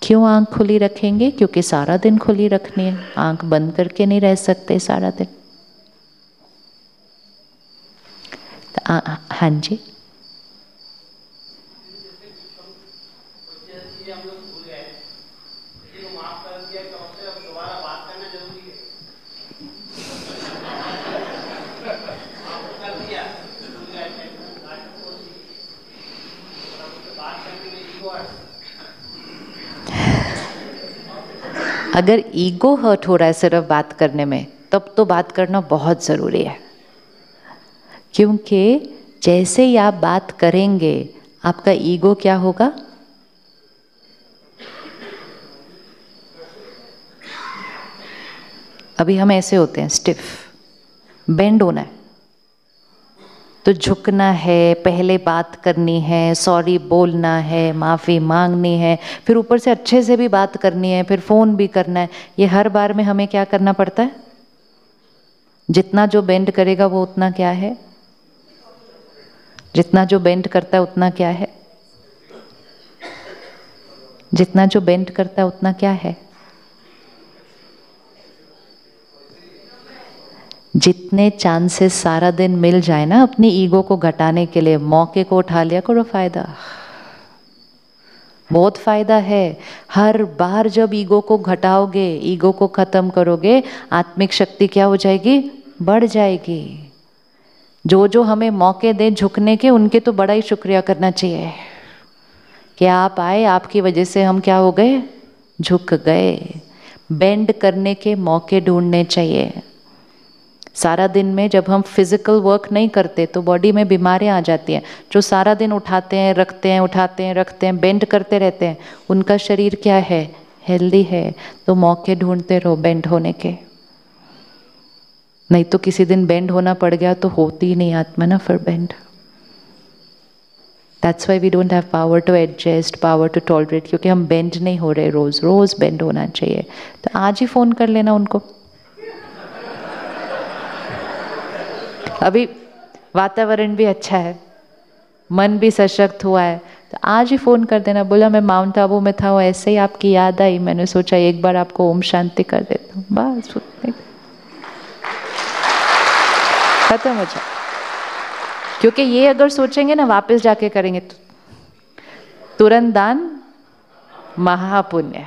क्यों आंख खुली रखेंगे? क्योंकि सारा दिन खुली रखनी है, आंख बंद करके नहीं रह सकते सारा दिन। हाँ जी, अगर ईगो हर्ट हो रहा है सिर्फ बात करने में, तब तो बात करना बहुत ज़रूरी है। क्योंकि जैसे ही आप बात करेंगे, आपका ईगो क्या होगा? अभी हम ऐसे होते हैं, स्टिफ, बेंड होना है तो झुकना है, पहले बात करनी है, सॉरी बोलना है, माफ़ी मांगनी है, फिर ऊपर से अच्छे से भी बात करनी है, फिर फ़ोन भी करना है। ये हर बार में हमें क्या करना पड़ता है? जितना जो बेंड करेगा वो उतना क्या है? जितना जो बेंड करता है उतना क्या है? जितना जो बेंड करता है उतना क्या है? जितने चांसेस सारा दिन मिल जाए ना अपनी ईगो को घटाने के लिए, मौके को उठा लिया करो। फायदा, बहुत फायदा है। हर बार जब ईगो को घटाओगे, ईगो को खत्म करोगे, आत्मिक शक्ति क्या हो जाएगी? बढ़ जाएगी। जो जो हमें मौके दे झुकने के, उनके तो बड़ा ही शुक्रिया करना चाहिए कि आप आए, आपकी वजह से हम क्या हो गए? झुक गए। बेंड करने के मौके ढूंढने चाहिए। सारा दिन में जब हम फिजिकल वर्क नहीं करते तो बॉडी में बीमारियां आ जाती हैं। जो सारा दिन उठाते हैं, रखते हैं, उठाते हैं, रखते हैं, बेंड करते रहते हैं, उनका शरीर क्या है? हेल्दी है। तो मौके ढूंढते रहो बेंड होने के। नहीं तो किसी दिन बेंड होना पड़ गया तो होती ही नहीं आत्मा ना फिर bend. That's why we don't have power to adjust, power to tolerate, क्योंकि हम बेंड नहीं हो रहे। रोज रोज बेंड होना चाहिए। तो आज ही फोन कर लेना उनको। अभी वातावरण भी अच्छा है, मन भी सशक्त हुआ है, तो आज ही फोन कर देना। बोला मैं माउंट आबू में था, वो ऐसे ही आपकी याद आई, मैंने सोचा एक बार आपको ओम शांति कर देता हूँ, बस खत्म हो जाए। क्योंकि ये अगर सोचेंगे ना वापस जाके करेंगे तो तुरंत दान महापुण्य।